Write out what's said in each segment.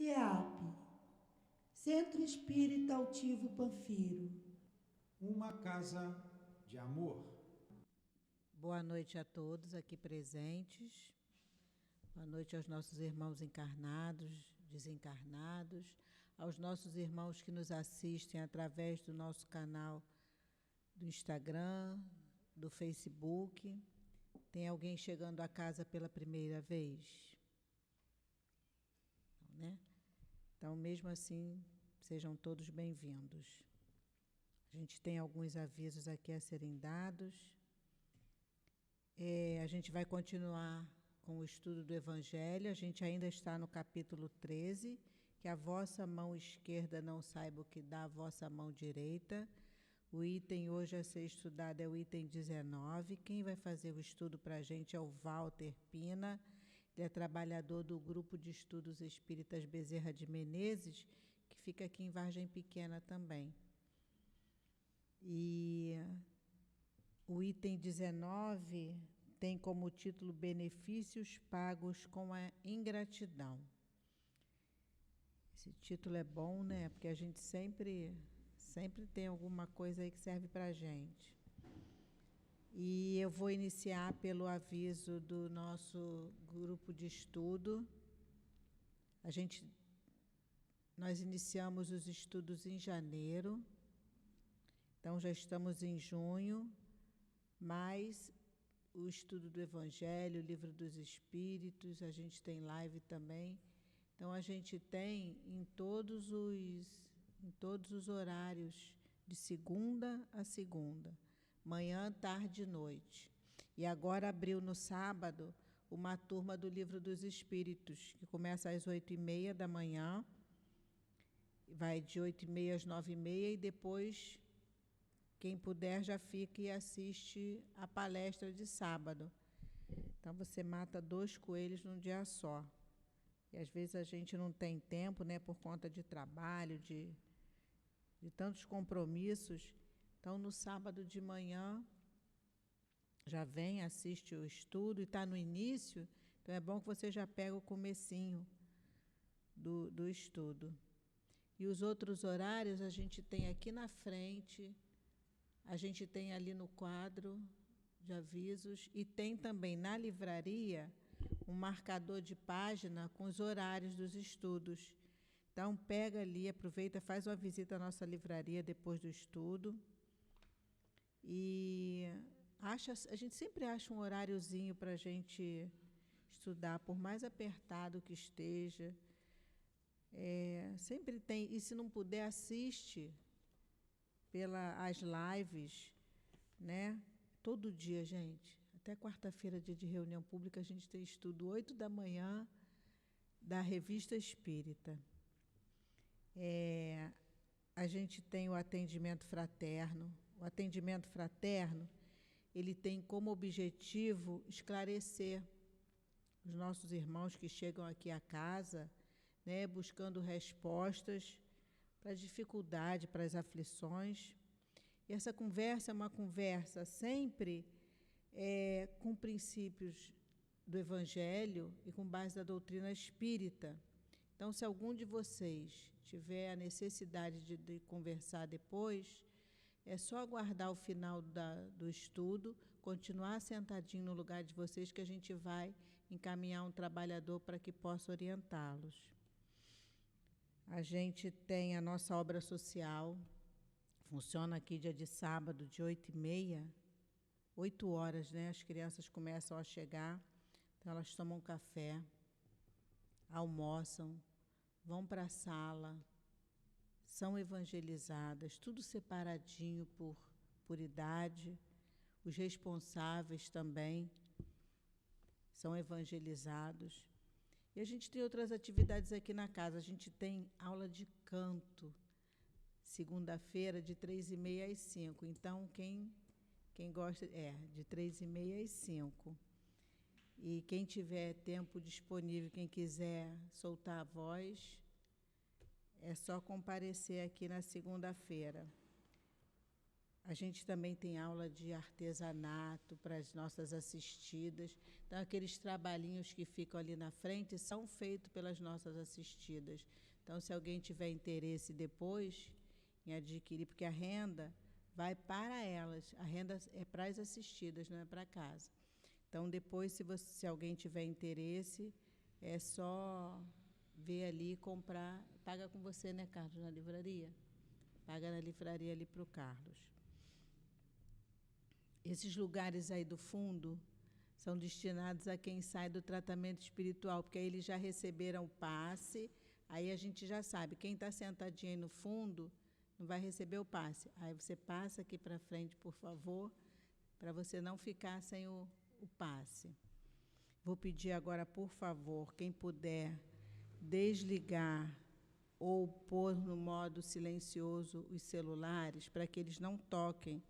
CEAP, Centro Espírita Altivo Panfiro. Uma casa de amor. Boa noite a todos aqui presentes. Boa noite aos nossos irmãos encarnados, desencarnados, aos nossos irmãos que nos assistem através do nosso canal do Instagram, do Facebook. Tem alguém chegando à casa pela primeira vez? Não, né? Então, mesmo assim, sejam todos bem-vindos. A gente tem alguns avisos aqui a serem dados. A gente vai continuar com o estudo do Evangelho. A gente ainda está no capítulo 13, que a vossa mão esquerda não saiba o que dá a vossa mão direita. O item hoje a ser estudado é o item 19. Quem vai fazer o estudo para a gente é o Walter Pina. Ele é trabalhador do Grupo de Estudos Espíritas Bezerra de Menezes, que fica aqui em Vargem Pequena também. E o item 19 tem como título Benefícios pagos com a ingratidão. Esse título é bom, né? Porque a gente sempre tem alguma coisa aí que serve para a gente. E eu vou iniciar pelo aviso do nosso grupo de estudo. Nós iniciamos os estudos em janeiro, então já estamos em junho, mas o estudo do Evangelho, o Livro dos Espíritos, a gente tem live também. Então, a gente tem em todos os horários, de segunda a segunda, manhã, tarde e noite. E agora abriu no sábado uma turma do Livro dos Espíritos, que começa às 8h30 da manhã, vai de 8h30 às 9h30, e depois, quem puder, já fica e assiste a palestra de sábado. Então, você mata 2 coelhos num dia só. E, às vezes, a gente não tem tempo, né, por conta de trabalho, de tantos compromissos. Então, no sábado de manhã, já vem, assiste o estudo, e está no início, então é bom que você já pega o comecinho do estudo. E os outros horários a gente tem aqui na frente, a gente tem ali no quadro de avisos, e tem também na livraria um marcador de página com os horários dos estudos. Então, pega ali, aproveita, faz uma visita à nossa livraria depois do estudo. E a gente sempre acha um horáriozinho para a gente estudar, por mais apertado que esteja. Sempre tem, e se não puder, assiste as lives, né? Todo dia, gente. Até quarta-feira, dia de reunião pública, a gente tem estudo 8 da manhã da Revista Espírita. A gente tem o atendimento fraterno. O atendimento fraterno, ele tem como objetivo esclarecer os nossos irmãos que chegam aqui à casa, né, buscando respostas para a dificuldade, para as aflições. E essa conversa é uma conversa sempre com princípios do Evangelho e com base da doutrina espírita. Então, se algum de vocês tiver a necessidade de conversar depois, é só aguardar o final do estudo, continuar sentadinho no lugar de vocês, que a gente vai encaminhar um trabalhador para que possa orientá-los. A gente tem a nossa obra social, funciona aqui dia de sábado, de 8h30, 8 horas, né? As crianças começam a chegar, então elas tomam café, almoçam, vão para a sala, são evangelizadas, tudo separadinho por idade. Os responsáveis também são evangelizados. E a gente tem outras atividades aqui na casa. A gente tem aula de canto, segunda-feira, de 3h30 às 5h. Então, quem gosta, de 3h30 às 5h. E quem tiver tempo disponível, quem quiser soltar a voz, é só comparecer aqui na segunda-feira. A gente também tem aula de artesanato para as nossas assistidas. Então, aqueles trabalhinhos que ficam ali na frente são feitos pelas nossas assistidas. Então, se alguém tiver interesse depois em adquirir, porque a renda vai para elas, a renda é para as assistidas, não é para casa. Então, depois, se alguém tiver interesse, é só ver ali e comprar. Paga com você, né, Carlos, na livraria? Paga na livraria ali para o Carlos. Esses lugares aí do fundo são destinados a quem sai do tratamento espiritual, porque aí eles já receberam o passe, aí a gente já sabe, quem está sentadinho aí no fundo não vai receber o passe. Aí você passa aqui para frente, por favor, para você não ficar sem o passe. Vou pedir agora, por favor, quem puder desligar ou pôr no modo silencioso os celulares, para que eles não toquem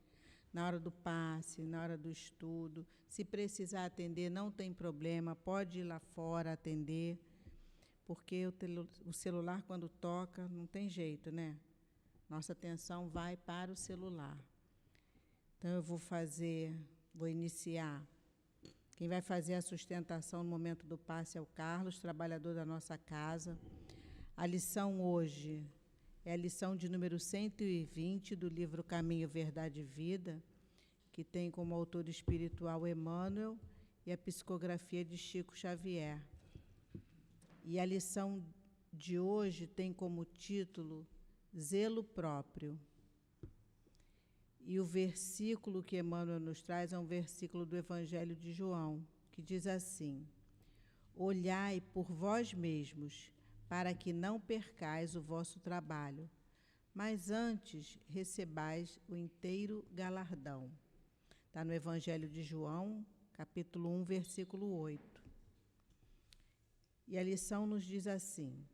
na hora do passe, na hora do estudo. Se precisar atender, não tem problema, pode ir lá fora atender, porque o celular, quando toca, não tem jeito, né? Nossa atenção vai para o celular. Então, eu vou iniciar. Quem vai fazer a sustentação no momento do passe é o Carlos, trabalhador da nossa casa. A lição hoje é a lição de número 120 do livro Caminho, Verdade e Vida, que tem como autor espiritual Emmanuel e a psicografia de Chico Xavier. E a lição de hoje tem como título Zelo Próprio. E o versículo que Emmanuel nos traz é um versículo do Evangelho de João, que diz assim: olhai por vós mesmos, para que não percais o vosso trabalho, mas antes recebais o inteiro galardão. Está no Evangelho de João, capítulo 1, versículo 8. E a lição nos diz assim: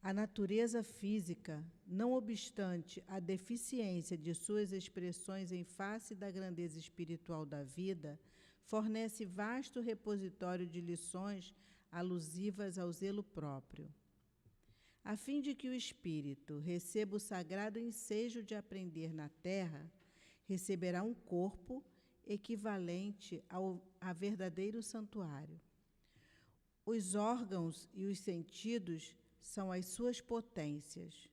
a natureza física, não obstante a deficiência de suas expressões em face da grandeza espiritual da vida, fornece vasto repositório de lições alusivas ao zelo próprio. A fim de que o espírito receba o sagrado ensejo de aprender na terra, receberá um corpo equivalente a verdadeiro santuário. Os órgãos e os sentidos são as suas potências,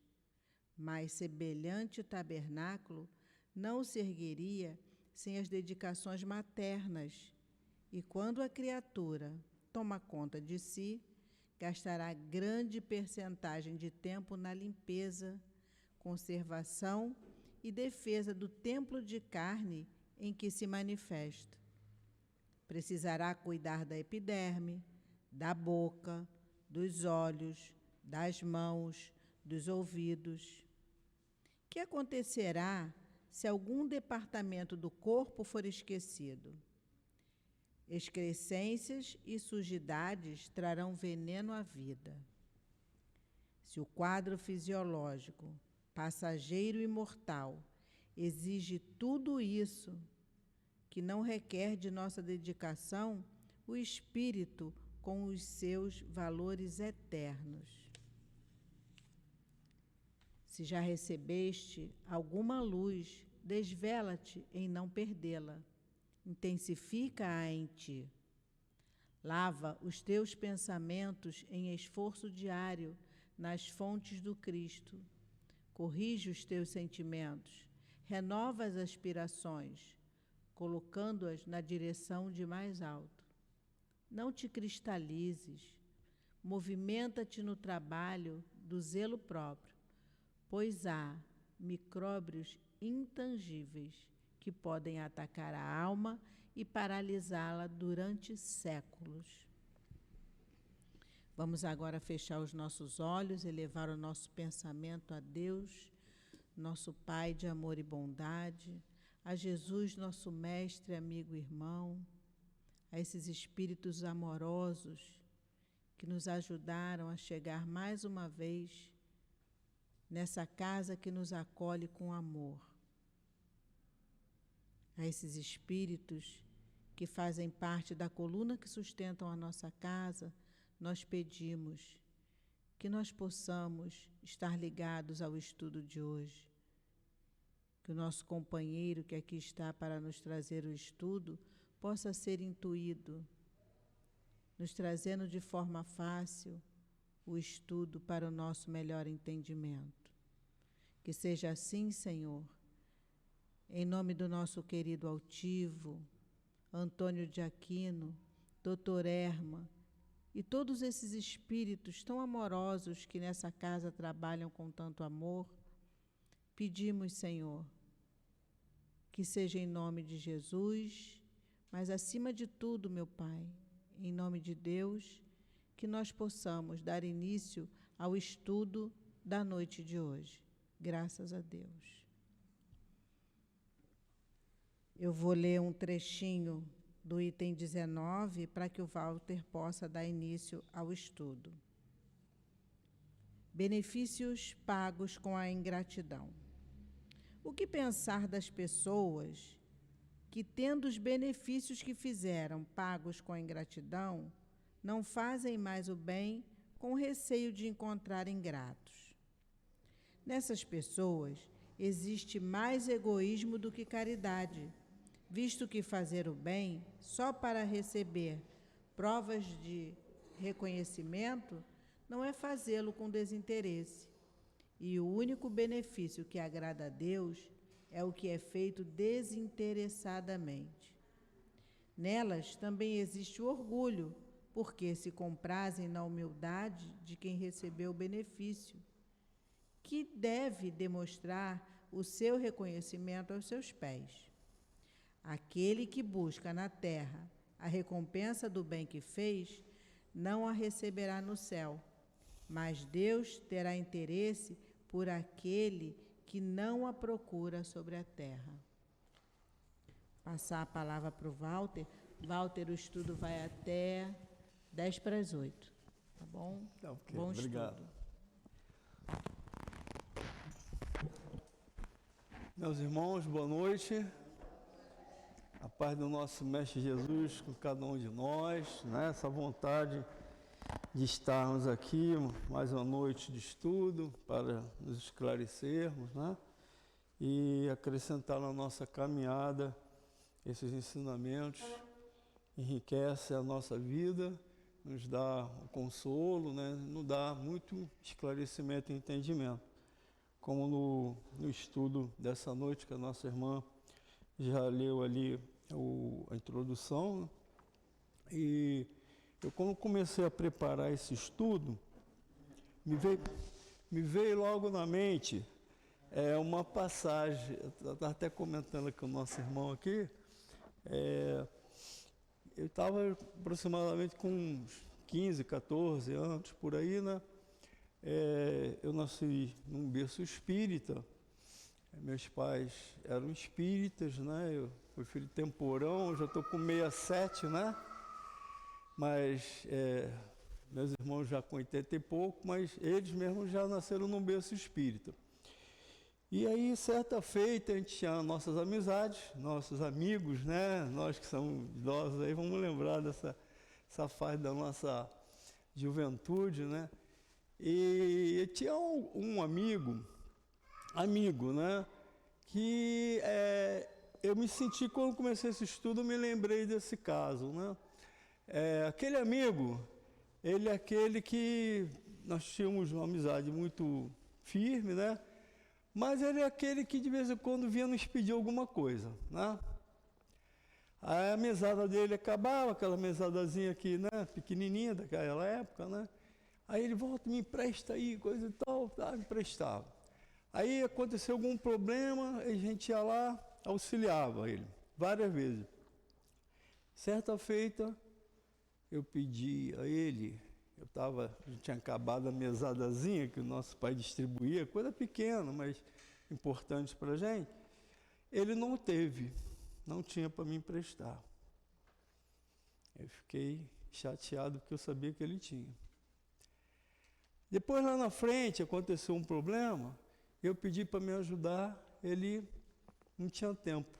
mas semelhante tabernáculo não se ergueria sem as dedicações maternas, e quando a criatura toma conta de si, gastará grande percentagem de tempo na limpeza, conservação e defesa do templo de carne em que se manifesta. Precisará cuidar da epiderme, da boca, dos olhos, das mãos, dos ouvidos. Que acontecerá se algum departamento do corpo for esquecido? Excrescências e sujidades trarão veneno à vida. Se o quadro fisiológico, passageiro e mortal, exige tudo isso, que não requer de nossa dedicação, o espírito com os seus valores eternos. Se já recebeste alguma luz, desvela-te em não perdê-la. Intensifica-a em ti. Lava os teus pensamentos em esforço diário nas fontes do Cristo. Corrige os teus sentimentos. Renova as aspirações, colocando-as na direção de mais alto. Não te cristalizes. Movimenta-te no trabalho do zelo próprio, pois há micróbios intangíveis que podem atacar a alma e paralisá-la durante séculos. Vamos agora fechar os nossos olhos, elevar o nosso pensamento a Deus, nosso Pai de amor e bondade, a Jesus, nosso mestre, amigo e irmão, a esses espíritos amorosos que nos ajudaram a chegar mais uma vez nessa casa que nos acolhe com amor. A esses espíritos que fazem parte da coluna que sustentam a nossa casa, nós pedimos que nós possamos estar ligados ao estudo de hoje, que o nosso companheiro que aqui está para nos trazer o estudo possa ser intuído, nos trazendo de forma fácil o estudo para o nosso melhor entendimento. Que seja assim, Senhor, em nome do nosso querido altivo, Antônio de Aquino, Dr. Erma, e todos esses espíritos tão amorosos que nessa casa trabalham com tanto amor, pedimos, Senhor, que seja em nome de Jesus, mas acima de tudo, meu Pai, em nome de Deus, que nós possamos dar início ao estudo da noite de hoje. Graças a Deus. Eu vou ler um trechinho do item 19 para que o Walter possa dar início ao estudo. Benefícios pagos com a ingratidão. O que pensar das pessoas que, tendo os benefícios que fizeram pagos com a ingratidão, não fazem mais o bem com receio de encontrar ingratos? Nessas pessoas existe mais egoísmo do que caridade, visto que fazer o bem só para receber provas de reconhecimento não é fazê-lo com desinteresse. E o único benefício que agrada a Deus é o que é feito desinteressadamente. Nelas também existe o orgulho, porque se comprazem na humildade de quem recebeu o benefício, que deve demonstrar o seu reconhecimento aos seus pés. Aquele que busca na terra a recompensa do bem que fez, não a receberá no céu, mas Deus terá interesse por aquele que não a procura sobre a terra. Passar a palavra para o Walter. Walter, o estudo vai até 7:50, tá bom? Okay, bom obrigado. Estudo. Meus irmãos, boa noite. A paz do nosso Mestre Jesus com cada um de nós, né? Essa vontade de estarmos aqui mais uma noite de estudo para nos esclarecermos, né? E acrescentar na nossa caminhada esses ensinamentos, enriquece a nossa vida, nos dá o consolo, né? Nos dá muito esclarecimento e entendimento. Como no estudo dessa noite que a nossa irmã já leu ali a introdução, né? E eu, quando comecei a preparar esse estudo, me veio logo na mente uma passagem. Eu estava até comentando com o nosso irmão aqui. Eu estava aproximadamente com uns 15, 14 anos, por aí, né? Eu nasci num berço espírita. Meus pais eram espíritas, né? Eu fui filho de temporão, eu já estou com 67, né? Mas meus irmãos já com 80 e pouco, mas eles mesmos já nasceram num berço espírita. E aí, certa feita, a gente tinha nossas amizades, nossos amigos, né? Nós que somos idosos aí, vamos lembrar dessa fase da nossa juventude, né? E tinha um amigo, né? Que eu me senti, quando comecei esse estudo, eu me lembrei desse caso, né? Aquele amigo, ele é aquele que nós tínhamos uma amizade muito firme, né? Mas ele é aquele que de vez em quando vinha nos pedir alguma coisa, né? Aí a mesada dele acabava, aquela mesadazinha aqui, né? Pequenininha daquela época, né? Aí ele volta, me empresta aí, coisa e tal, tá? Me emprestava. Aí aconteceu algum problema, a gente ia lá, auxiliava ele, várias vezes. Certa feita, eu pedi a ele, tinha acabado a mesadazinha que o nosso pai distribuía, coisa pequena, mas importante para a gente. Ele não teve, não tinha para me emprestar. Eu fiquei chateado porque eu sabia que ele tinha. Depois, lá na frente, aconteceu um problema, eu pedi para me ajudar, ele não tinha tempo.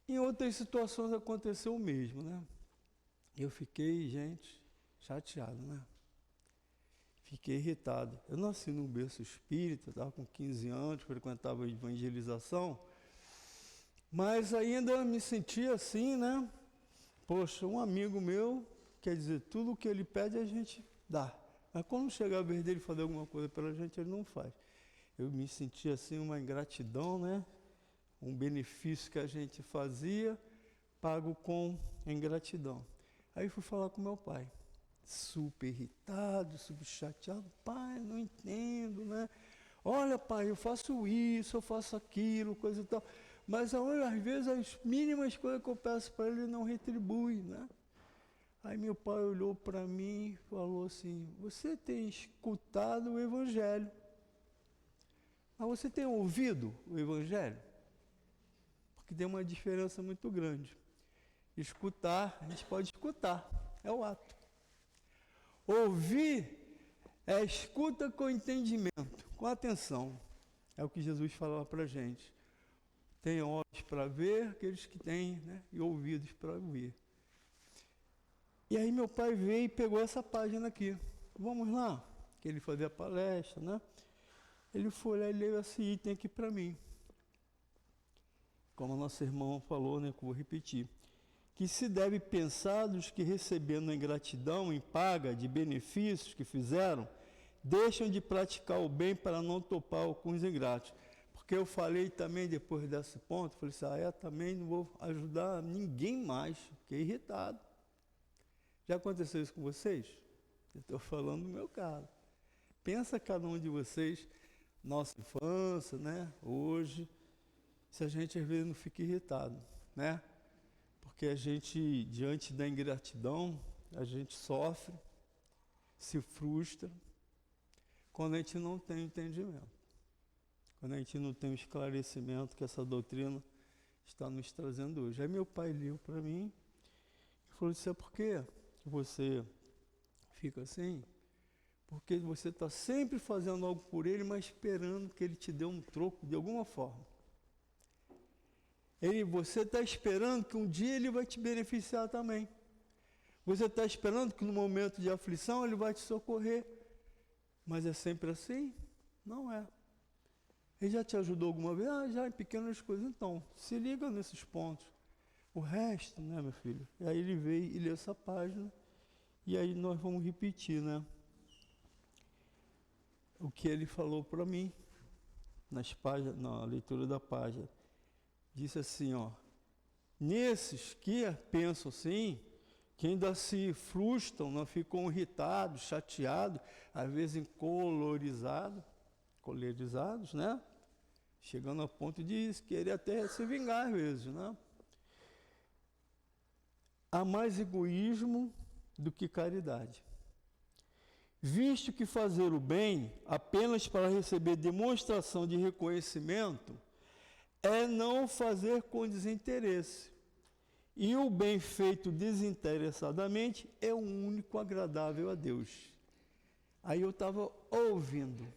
Em outras situações aconteceu o mesmo, né? Eu fiquei, gente, chateado, né? fiquei irritado. Eu nasci num berço espírita, estava com 15 anos, frequentava a evangelização, mas ainda me sentia assim, né? Poxa, um amigo meu, quer dizer, tudo o que ele pede a gente dá. Mas quando chega a vez dele fazer alguma coisa pela gente, ele não faz. Eu me sentia assim uma ingratidão, né? Um benefício que a gente fazia, pago com ingratidão. Aí fui falar com meu pai, super irritado, super chateado. Pai, não entendo, né? Olha, pai, eu faço isso, eu faço aquilo, coisa e tal. Mas às vezes as mínimas coisas que eu peço para ele não retribui, né? Aí meu pai olhou para mim e falou assim, você tem escutado o Evangelho, mas você tem ouvido o Evangelho? Porque tem uma diferença muito grande. Escutar, a gente pode escutar, é o ato. Ouvir é escuta com entendimento, com atenção. É o que Jesus falava para a gente. Tem olhos para ver, aqueles que têm, né, e ouvidos para ouvir. E aí meu pai veio e pegou essa página aqui. Vamos lá, que ele fazia palestra, né? Ele foi lá e leu esse item aqui para mim. Como o nosso irmão falou, né, que eu vou repetir. Que se deve pensar dos que recebendo a ingratidão em paga de benefícios que fizeram, deixam de praticar o bem para não topar com os ingratos. Porque eu falei também, depois desse ponto, falei assim, também não vou ajudar ninguém mais, fiquei irritado. Já aconteceu isso com vocês? Eu estou falando do meu caso. Pensa cada um de vocês, nossa infância, né? Hoje, se a gente às vezes não fica irritado, né? Porque a gente, diante da ingratidão, a gente sofre, se frustra, quando a gente não tem entendimento. Quando a gente não tem o esclarecimento que essa doutrina está nos trazendo hoje. Aí meu pai leu para mim e falou, sabe por quê que você fica assim? Porque você está sempre fazendo algo por ele, mas esperando que ele te dê um troco de alguma forma. Você está esperando que um dia ele vai te beneficiar também. Você está esperando que no momento de aflição ele vai te socorrer. Mas é sempre assim? Não é. Ele já te ajudou alguma vez? Já em pequenas coisas. Então, se liga nesses pontos. O resto, né, meu filho? E aí ele veio e leu essa página. E aí nós vamos repetir, né? O que ele falou para mim, na leitura da página. Disse assim, nesses que pensam assim, que ainda se frustram, não ficam irritados, chateados, às vezes colerizados, né? Chegando ao ponto de querer até se vingar às vezes, né? Há mais egoísmo do que caridade. Visto que fazer o bem apenas para receber demonstração de reconhecimento é não fazer com desinteresse. E o bem feito desinteressadamente é o único agradável a Deus. Aí eu estava ouvindo.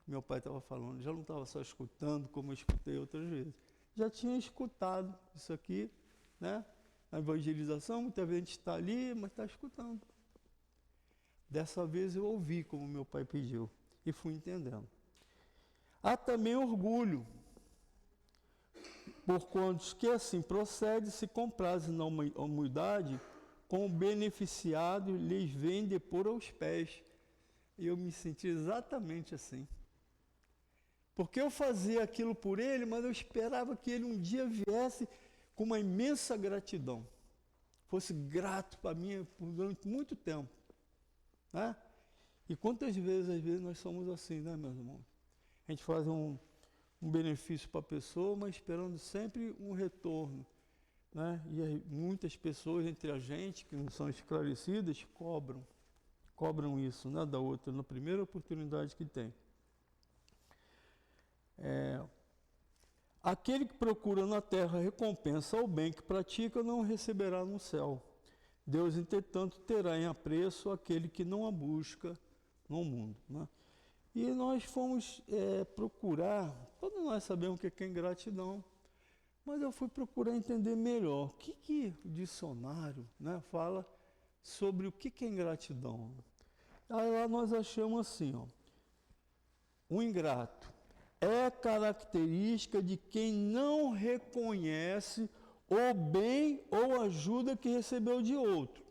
Meu pai estava falando, já não estava só escutando como eu escutei outras vezes. Já tinha escutado isso aqui, né? Na evangelização, muitas vezes a gente está ali, mas está escutando. Dessa vez eu ouvi como meu pai pediu e fui entendendo. Há também orgulho, porquanto que assim procede, se comprazem na humildade, com o beneficiado lhes vem depor aos pés. E eu me senti exatamente assim. Porque eu fazia aquilo por ele, mas eu esperava que ele um dia viesse com uma imensa gratidão. Fosse grato para mim durante muito tempo. Né? E quantas vezes, às vezes, nós somos assim, né, meus irmãos? A gente faz um benefício para a pessoa, mas esperando sempre um retorno. Né? E aí, muitas pessoas entre a gente, que não são esclarecidas, cobram isso, né, da outra, na primeira oportunidade que tem. Aquele que procura na terra recompensa ao bem que pratica, não receberá no céu. Deus, entretanto, terá em apreço aquele que não a busca no mundo. Né? E nós fomos procurar, todos nós sabemos o que é ingratidão, mas eu fui procurar entender melhor o que o dicionário, né, fala sobre o que é ingratidão. Aí lá nós achamos assim, ó, o ingrato é característica de quem não reconhece o bem ou ajuda que recebeu de outro.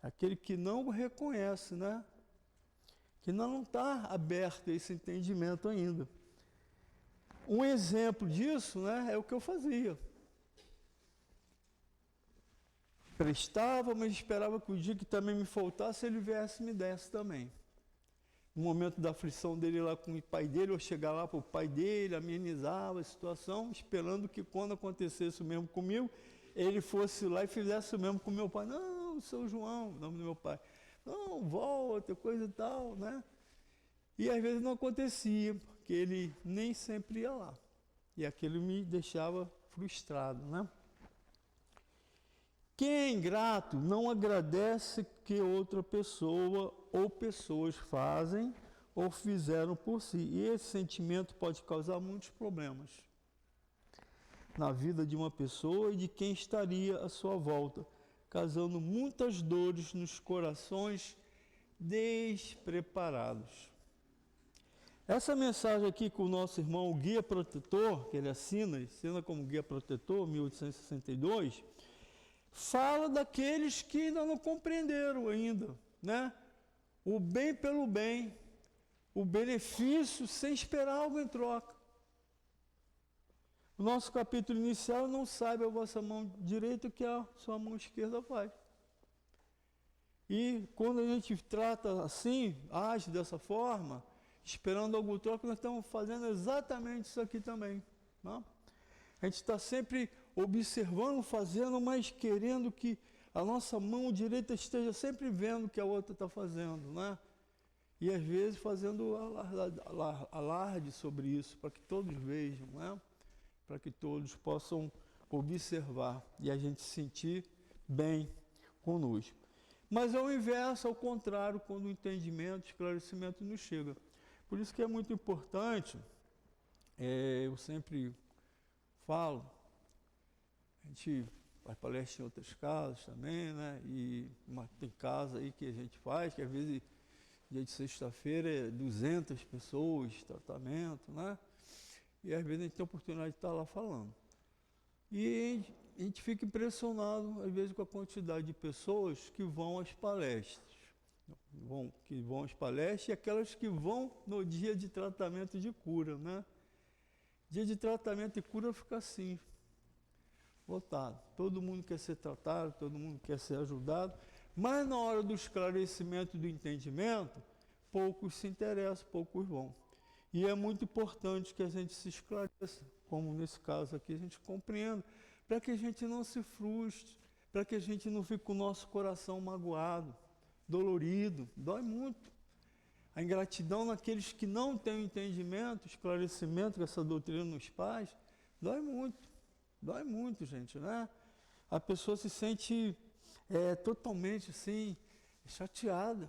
Aquele que não reconhece, né? Que não está aberto a esse entendimento ainda. Um exemplo disso, né, é o que eu fazia. Prestava, mas esperava que o dia que também me faltasse, ele viesse e me desse também. No momento da aflição dele lá com o pai dele, eu chegava lá para o pai dele, amenizava a situação, esperando que quando acontecesse o mesmo comigo, ele fosse lá e fizesse o mesmo com meu pai. Não, seu João, o nome do meu pai. Não, volta, coisa e tal, né? E às vezes não acontecia, porque ele nem sempre ia lá. E aquilo me deixava frustrado, né? Quem é ingrato não agradece que outra pessoa ou pessoas fazem ou fizeram por si. E esse sentimento pode causar muitos problemas na vida de uma pessoa e de quem estaria à sua volta, causando muitas dores nos corações despreparados. Essa mensagem aqui com o nosso irmão, o Guia Protetor, que ele assina como Guia Protetor, 1862, fala daqueles que ainda não compreenderam ainda, né? O bem pelo bem, o benefício sem esperar algo em troca. O nosso capítulo inicial não sabe a vossa mão direita o que a sua mão esquerda faz. E quando a gente trata assim, age dessa forma, esperando algum troca, nós estamos fazendo exatamente isso aqui também. Não? A gente está sempre observando, fazendo, mas querendo que a nossa mão direita esteja sempre vendo o que a outra está fazendo, né? E às vezes fazendo alarde sobre isso, para que todos vejam, né? Para que todos possam observar e a gente se sentir bem conosco. Mas ao inverso, ao contrário, quando o entendimento, o esclarecimento nos chega. Por isso que é muito importante, eu sempre falo, a gente faz palestra em outras casas também, né? E tem casa aí que a gente faz, que às vezes, dia de sexta-feira, é 200 pessoas, tratamento, né? E às vezes a gente tem a oportunidade de estar lá falando. E a gente fica impressionado, às vezes, com a quantidade de pessoas que vão às palestras. Que vão às palestras e aquelas que vão no dia de tratamento de cura, né? Dia de tratamento e cura fica assim, lotado. Todo mundo quer ser tratado, todo mundo quer ser ajudado, mas na hora do esclarecimento e do entendimento, poucos se interessam, poucos vão. E é muito importante que a gente se esclareça, como nesse caso aqui, a gente compreenda, para que a gente não se frustre, para que a gente não fique com o nosso coração magoado, dolorido, dói muito. A ingratidão naqueles que não têm o entendimento, o esclarecimento que essa doutrina nos faz, dói muito, gente, né? A pessoa se sente totalmente assim, chateada.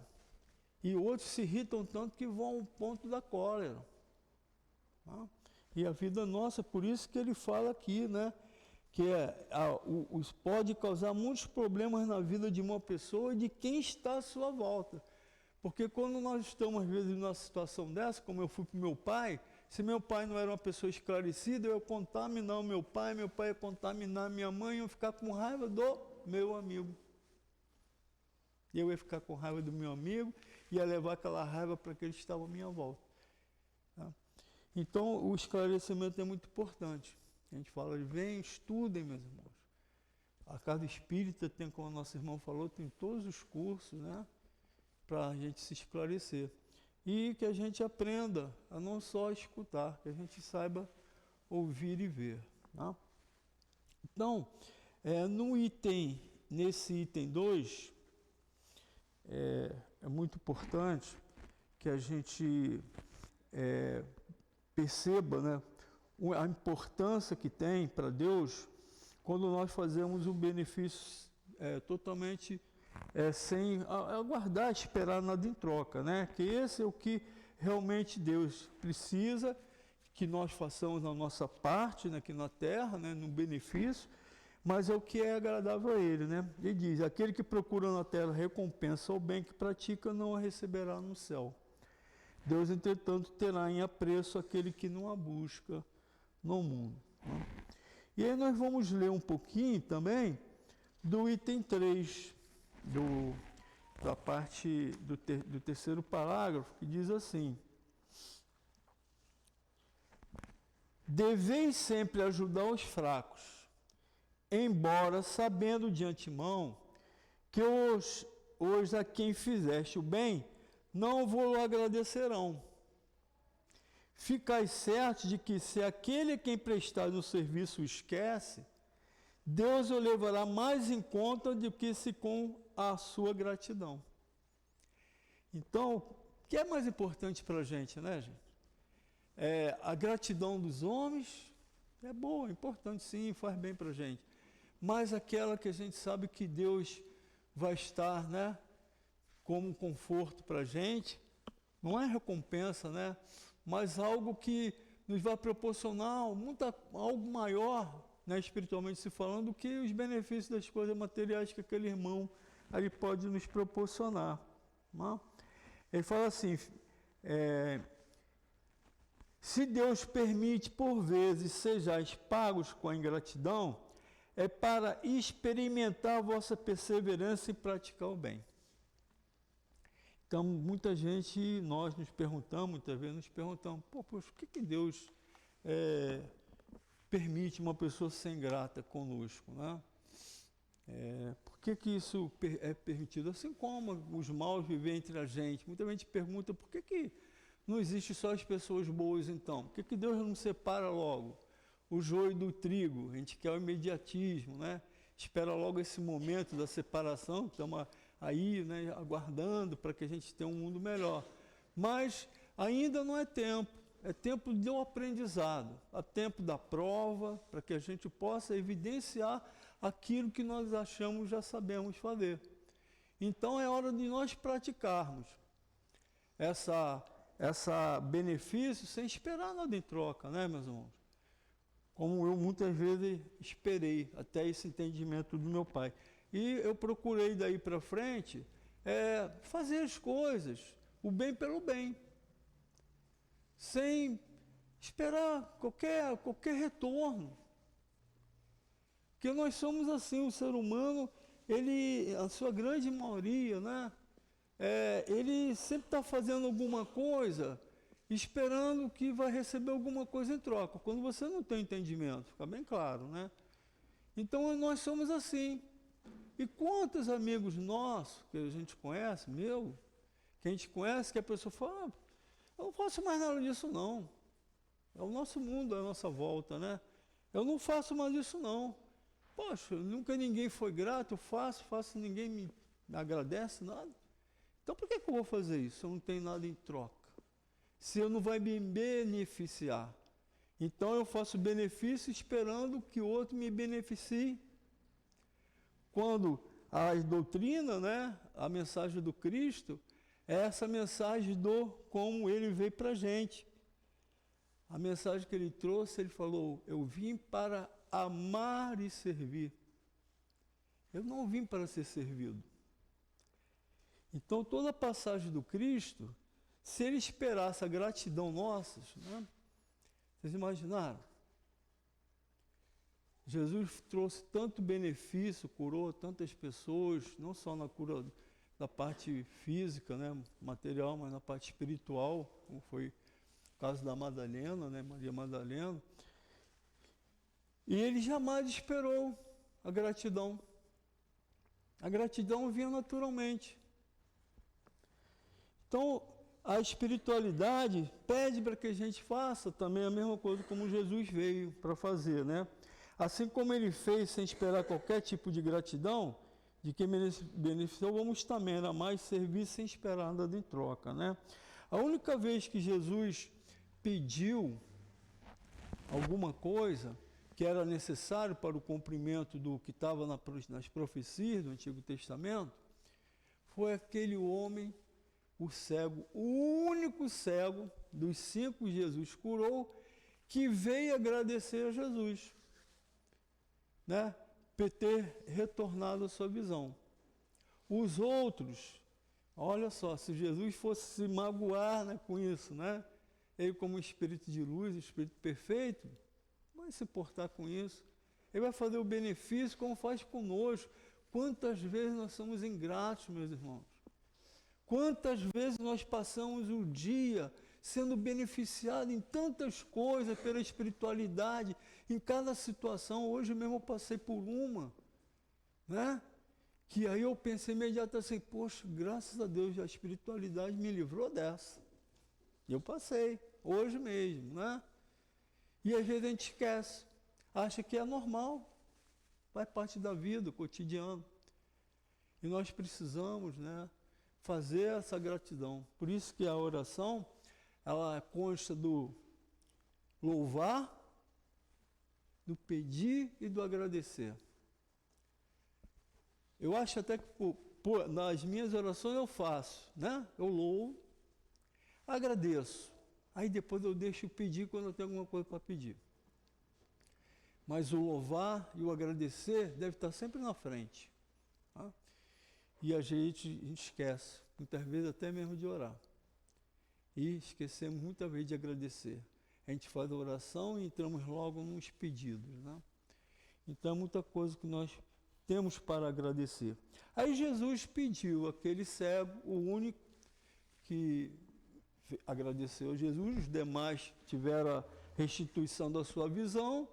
E outros se irritam tanto que vão ao ponto da cólera. Tá? E a vida nossa, por isso que ele fala aqui, né? Que pode causar muitos problemas na vida de uma pessoa e de quem está à sua volta. Porque quando nós estamos, às vezes, numa situação dessa, como eu fui para o meu pai, se meu pai não era uma pessoa esclarecida, eu ia contaminar o meu pai ia contaminar minha mãe, eu ia ficar com raiva do meu amigo. Eu ia ficar com raiva do meu amigo, ia levar aquela raiva para aqueles que estavam à minha volta. Tá? Então, o esclarecimento é muito importante. A gente fala, vem, estudem, meus irmãos. A Casa Espírita tem, como o nosso irmão falou, tem todos os cursos, né? Para a gente se esclarecer. E que a gente aprenda a não só escutar, que a gente saiba ouvir e ver. Tá? Então, nesse item 2, é muito importante que a gente perceba, né, a importância que tem para Deus quando nós fazemos um benefício totalmente sem aguardar, esperar nada em troca, né? Que esse é o que realmente Deus precisa que nós façamos na nossa parte, né, aqui na Terra, né, no benefício, mas é o que é agradável a ele, né? Ele diz, aquele que procura na terra recompensa ao bem que pratica, não a receberá no céu. Deus, entretanto, terá em apreço aquele que não a busca no mundo. Né? E aí nós vamos ler um pouquinho também do item 3, da parte do terceiro parágrafo, que diz assim: deveis sempre ajudar os fracos, embora sabendo de antemão que os a quem fizeste o bem não vos agradecerão. Ficai certos de que se aquele a quem prestais o serviço o esquece, Deus o levará mais em conta do que se com a sua gratidão. Então, o que é mais importante para a gente, né, gente? A gratidão dos homens é boa, é importante sim, faz bem para a gente. Mas aquela que a gente sabe que Deus vai estar, né, como um conforto para a gente, não é recompensa, né, mas algo que nos vai proporcionar algo maior, né, espiritualmente se falando, do que os benefícios das coisas materiais que aquele irmão ali pode nos proporcionar. Não? Ele fala assim, se Deus permite por vezes sejais pagos com a ingratidão, é para experimentar a vossa perseverança em praticar o bem. Então, muita gente, nós nos perguntamos, muitas vezes nos perguntamos, por que Deus permite uma pessoa ser ingrata conosco, né? Por que isso é permitido? Assim como os maus vivem entre a gente. Muita gente pergunta, por que não existe só as pessoas boas então? Por que Deus não separa logo o joio do trigo? A gente quer o imediatismo, né? Espera logo esse momento da separação, estamos aí, né, aguardando para que a gente tenha um mundo melhor. Mas ainda não é tempo do aprendizado, é tempo da prova, para que a gente possa evidenciar aquilo que nós achamos já sabemos fazer. Então é hora de nós praticarmos essa benefício sem esperar nada em troca, né, meus irmãos? Como eu muitas vezes esperei até esse entendimento do meu pai. E eu procurei daí para frente fazer as coisas, o bem pelo bem, sem esperar qualquer retorno. Porque nós somos assim, o ser humano, a sua grande maioria, né? Ele sempre está fazendo alguma coisa, esperando que vai receber alguma coisa em troca, quando você não tem entendimento, fica bem claro, né? Então nós somos assim. E quantos amigos nossos, que a gente conhece, que a gente conhece, que a pessoa fala, eu não faço mais nada disso não. É o nosso mundo, é a nossa volta, né? Eu não faço mais isso não. Poxa, nunca ninguém foi grato, eu faço, ninguém me agradece, nada. Então por que eu vou fazer isso se eu não tenho nada em troca? Se eu não vai me beneficiar. Então eu faço benefício esperando que o outro me beneficie. Quando a doutrina, né, a mensagem do Cristo, é essa mensagem do como ele veio para a gente. A mensagem que ele trouxe, ele falou, eu vim para amar e servir. Eu não vim para ser servido. Então, toda a passagem do Cristo, se ele esperasse a gratidão nossa, né, vocês imaginaram? Jesus trouxe tanto benefício, curou tantas pessoas, não só na cura da parte física, né, material, mas na parte espiritual, como foi o caso da Madalena, né, Maria Madalena. E ele jamais esperou a gratidão. A gratidão vinha naturalmente. Então, a espiritualidade pede para que a gente faça também a mesma coisa como Jesus veio para fazer, né? Assim como ele fez sem esperar qualquer tipo de gratidão, de quem beneficiou, vamos também mais servir sem esperar nada em troca, né? A única vez que Jesus pediu alguma coisa que era necessário para o cumprimento do que estava nas profecias do Antigo Testamento, foi aquele homem, o cego, o único cego dos 5 que Jesus curou, que veio agradecer a Jesus. Né? ter retornado a sua visão. Os outros, olha só, se Jesus fosse se magoar, né, com isso, né? Ele como espírito de luz, espírito perfeito, vai se portar com isso. Ele vai fazer o benefício como faz conosco. Quantas vezes nós somos ingratos, meus irmãos? Quantas vezes nós passamos o dia sendo beneficiados em tantas coisas pela espiritualidade, em cada situação. Hoje mesmo eu passei por uma, né? Que aí eu pensei imediatamente assim, poxa, graças a Deus a espiritualidade me livrou dessa. E eu passei, hoje mesmo, né? E às vezes a gente esquece, acha que é normal, faz parte da vida, do cotidiano. E nós precisamos, né, fazer essa gratidão. Por isso que a oração, ela consta do louvar, do pedir e do agradecer. Eu acho até que nas minhas orações eu faço, né? Eu louvo, agradeço. Aí depois eu deixo pedir quando eu tenho alguma coisa para pedir. Mas o louvar e o agradecer deve estar sempre na frente. Tá? E a gente esquece, muitas vezes até mesmo de orar. E esquecemos muitas vezes de agradecer. A gente faz a oração e entramos logo nos pedidos, né? Então é muita coisa que nós temos para agradecer. Aí Jesus pediu aquele cego, o único que agradeceu a Jesus, os demais tiveram a restituição da sua visão,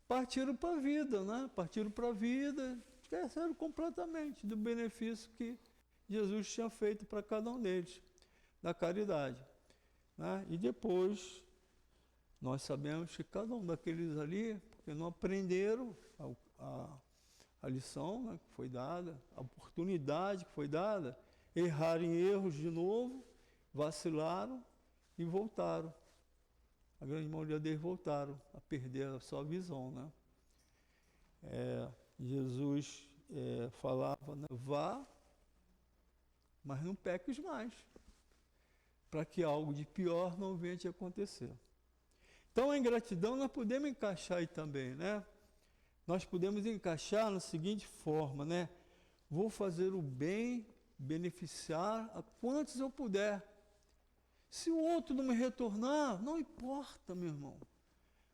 partiram para a vida, né? Partiram para a vida, esqueceram completamente do benefício que Jesus tinha feito para cada um deles, da caridade. Né? E depois, nós sabemos que cada um daqueles ali, porque não aprenderam a lição, né, que foi dada, a oportunidade que foi dada, erraram em erros de novo, vacilaram e voltaram. A grande maioria deles voltaram a perder a sua visão. Né? Jesus falava, né, vá, mas não peques mais, para que algo de pior não venha te acontecer. Então, a ingratidão nós podemos encaixar aí também, né? Nós podemos encaixar na seguinte forma, né? Vou fazer o bem, beneficiar a quantos eu puder. Se o outro não me retornar, não importa, meu irmão.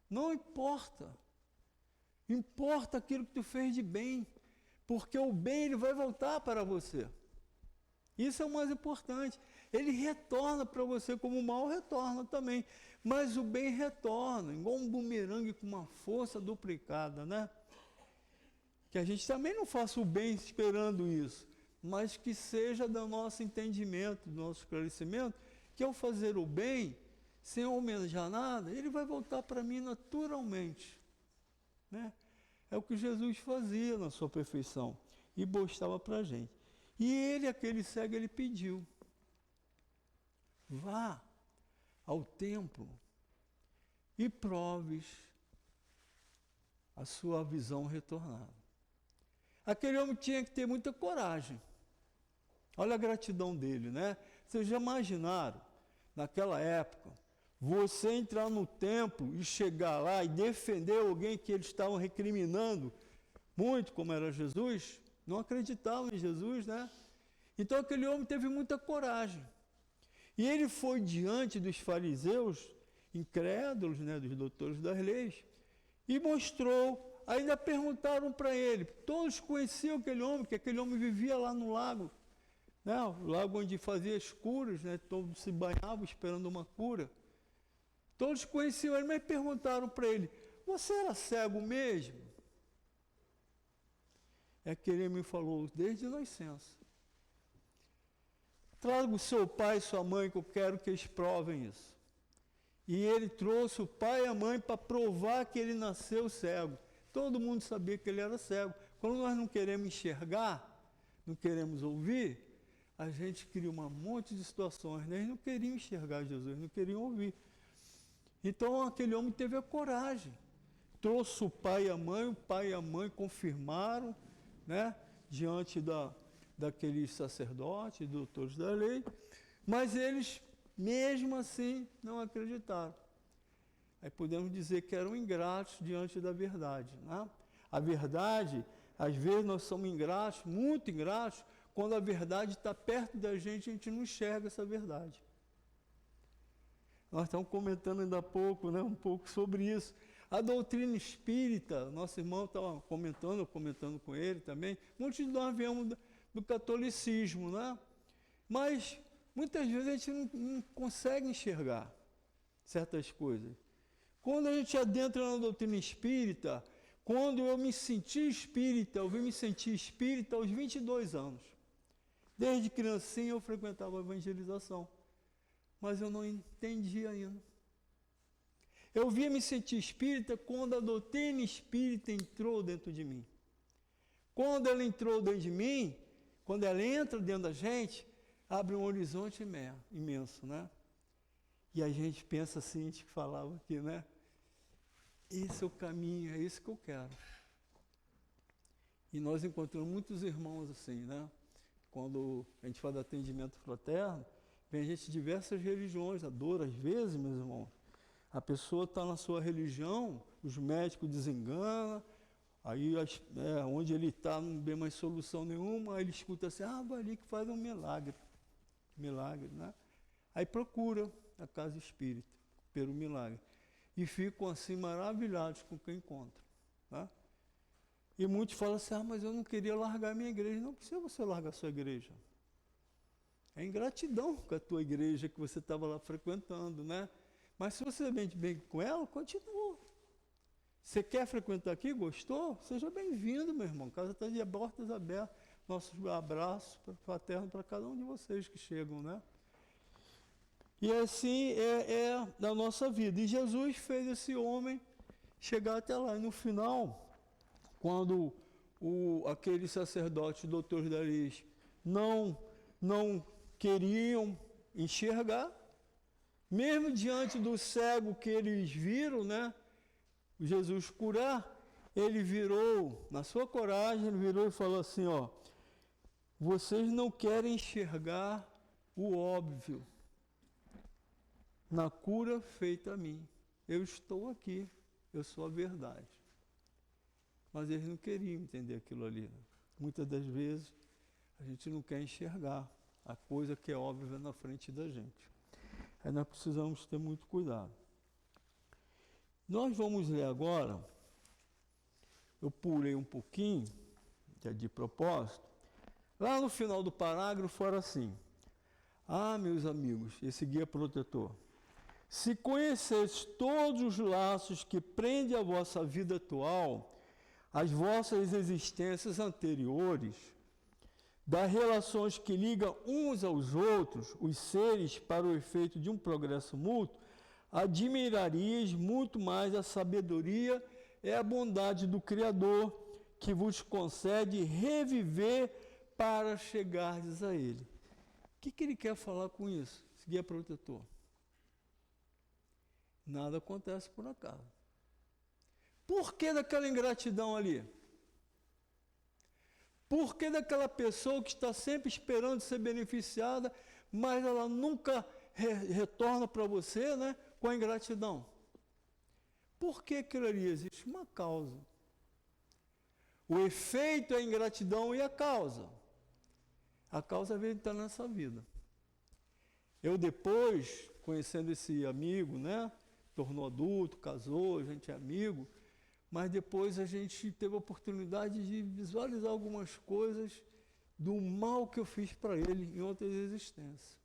Não importa. Importa aquilo que tu fez de bem, porque o bem ele vai voltar para você. Isso é o mais importante. Ele retorna para você como o mal retorna também. Mas o bem retorna, igual um bumerangue com uma força duplicada, né? Que a gente também não faça o bem esperando isso, mas que seja do nosso entendimento, do nosso esclarecimento, que ao fazer o bem, sem almejar nada, ele vai voltar para mim naturalmente. Né? É o que Jesus fazia na sua perfeição e mostrava para a gente. E ele, aquele cego, ele pediu, vá ao templo e proves a sua visão retornada. Aquele homem tinha que ter muita coragem. Olha a gratidão dele, né? Vocês já imaginaram, naquela época, você entrar no templo e chegar lá e defender alguém que eles estavam recriminando muito, como era Jesus? Não acreditavam em Jesus, né? Então aquele homem teve muita coragem. E ele foi diante dos fariseus, incrédulos, né, dos doutores das leis, e mostrou. Ainda perguntaram para ele, todos conheciam aquele homem, que aquele homem vivia lá no lago, né, o lago onde fazia as curas, né, todos se banhavam esperando uma cura. Todos conheciam ele, mas perguntaram para ele, você era cego mesmo? É que ele me falou, desde nascença. Traga o seu pai e sua mãe, que eu quero que eles provem isso. E ele trouxe o pai e a mãe para provar que ele nasceu cego. Todo mundo sabia que ele era cego. Quando nós não queremos enxergar, não queremos ouvir, a gente cria um monte de situações. Né? Eles não queriam enxergar Jesus, não queriam ouvir. Então aquele homem teve a coragem. Trouxe o pai e a mãe confirmaram, né, diante daqueles sacerdotes, doutores da lei, mas eles, mesmo assim, não acreditaram. Aí podemos dizer que eram ingratos diante da verdade. Né? A verdade, Às vezes nós somos ingratos, muito ingratos, quando a verdade está perto da gente, a gente não enxerga essa verdade. Nós estamos comentando ainda há pouco, né, um pouco sobre isso. A doutrina espírita, nosso irmão estava comentando com ele também, muitos de nós viemos do catolicismo, né? Mas muitas vezes a gente não consegue enxergar certas coisas. Quando a gente adentra na doutrina espírita, quando eu me senti espírita, eu vim me sentir espírita aos 22 anos. Desde criancinha eu frequentava a evangelização, mas eu não entendi ainda. Eu vim me sentir espírita quando a doutrina espírita entrou dentro de mim. Quando ela entrou dentro de mim, quando ela entra dentro da gente, abre um horizonte imenso, né? E a gente pensa assim, a gente falava aqui, né? Esse é o caminho, é isso que eu quero. E nós encontramos muitos irmãos assim, né? Quando a gente faz atendimento fraterno, vem gente de diversas religiões, a dor às vezes, meus irmãos. A pessoa está na sua religião, os médicos desenganam, aí onde ele está não vê mais solução nenhuma, aí ele escuta assim, vai ali que faz um milagre. Milagre, né? Aí procura a casa espírita, pelo milagre. E ficam assim maravilhados com o que encontram. Tá? E muitos falam assim, mas eu não queria largar a minha igreja. Não precisa você largar a sua igreja. É ingratidão com a tua igreja que você estava lá frequentando, né? Mas se você vem bem com ela, continua. Você quer frequentar aqui? Gostou? Seja bem-vindo, meu irmão. A casa está de portas abertas. Nossos abraços fraternos para cada um de vocês que chegam, né? E assim é da nossa vida. E Jesus fez esse homem chegar até lá. E no final, quando aquele sacerdote, doutores da lei, não queriam enxergar, mesmo diante do cego que eles viram, né, Jesus curar, ele virou, na sua coragem, ele virou e falou assim, vocês não querem enxergar o óbvio na cura feita a mim. Eu estou aqui, eu sou a verdade. Mas eles não queriam entender aquilo ali. Né? Muitas das vezes a gente não quer enxergar a coisa que é óbvia na frente da gente. Aí nós precisamos ter muito cuidado. Nós vamos ler agora, eu pulei um pouquinho, que é de propósito, lá no final do parágrafo era assim, meus amigos, esse guia protetor, se conheceis todos os laços que prendem a vossa vida atual, as vossas existências anteriores, das relações que ligam uns aos outros, os seres para o efeito de um progresso mútuo, admirarias muito mais a sabedoria e a bondade do Criador, que vos concede reviver para chegardes a Ele. O que ele quer falar com isso? Esse guia protetor. Nada acontece por acaso. Por que daquela ingratidão ali? Por que daquela pessoa que está sempre esperando ser beneficiada, mas ela nunca retorna para você, né, com a ingratidão? Por que aquilo ali? Existe uma causa. O efeito é a ingratidão e a causa. A causa veio estar nessa vida. Eu depois, conhecendo esse amigo, né, tornou adulto, casou, a gente é amigo, mas depois a gente teve a oportunidade de visualizar algumas coisas do mal que eu fiz para ele em outras existências.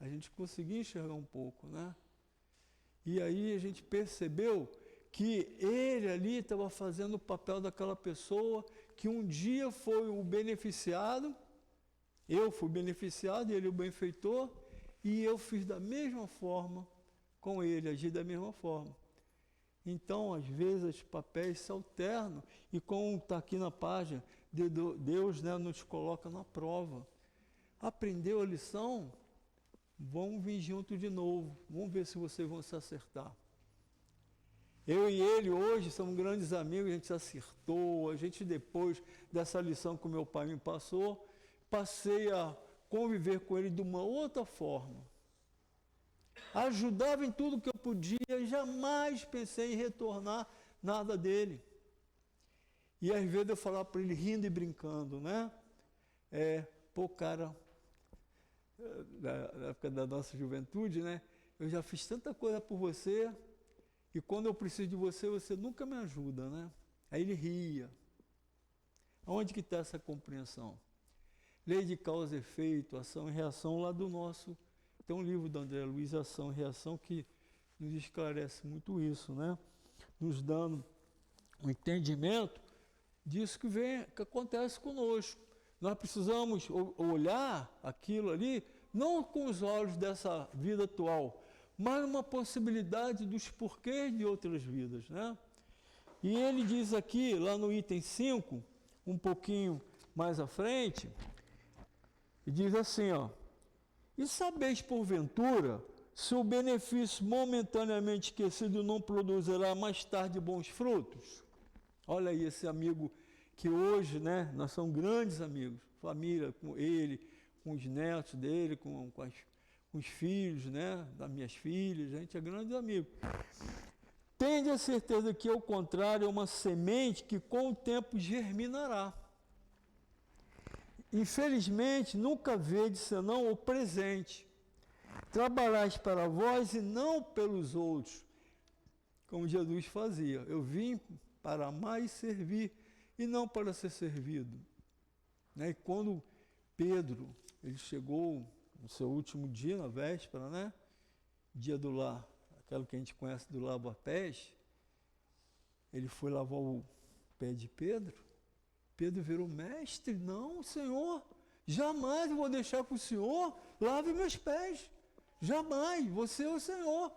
A gente conseguiu enxergar um pouco, né? E aí a gente percebeu que ele ali estava fazendo o papel daquela pessoa que um dia foi o beneficiado, eu fui beneficiado, ele o benfeitor, e eu fiz da mesma forma com ele, agi da mesma forma. Então, às vezes, os papéis se alternam, e como está aqui na página, Deus, né, nos coloca na prova. Aprendeu a lição? Vamos vir junto de novo, vamos ver se vocês vão se acertar. Eu e ele hoje somos grandes amigos, a gente se acertou, a gente depois dessa lição que o meu pai me passou, passei a conviver com ele de uma outra forma. Ajudava em tudo que eu podia, jamais pensei em retornar nada dele. E às vezes eu falava para ele rindo e brincando, né? Pô, cara, na época da nossa juventude, né? Eu já fiz tanta coisa por você e quando eu preciso de você, você nunca me ajuda, né? Aí ele ria. Onde que está essa compreensão? Lei de causa e efeito, ação e reação, lá do nosso... Tem um livro do André Luiz, Ação e Reação, que nos esclarece muito isso, né? Nos dando um entendimento disso que acontece conosco. Nós precisamos olhar aquilo ali, não com os olhos dessa vida atual, mas uma possibilidade dos porquês de outras vidas, né? E ele diz aqui, lá no item 5, um pouquinho mais à frente, e diz assim, ó: e sabeis porventura se o benefício momentaneamente esquecido não produzirá mais tarde bons frutos? Olha aí esse amigo que hoje, né, nós somos grandes amigos, família, com ele, com os netos dele, com os filhos, né, das minhas filhas, a gente é grande amigo. Tende a certeza que, ao contrário, é uma semente que com o tempo germinará. Infelizmente, nunca vedes senão o presente. Trabalhais para vós e não pelos outros, como Jesus fazia. Eu vim para amar e servir, e não para ser servido. Né? E quando Pedro, ele chegou no seu último dia, na véspera, né? Dia do lar, aquele que a gente conhece do lava-pés, ele foi lavar o pé de Pedro. Pedro virou: mestre, não, Senhor, jamais eu vou deixar que o Senhor lave meus pés. Jamais, você é o Senhor.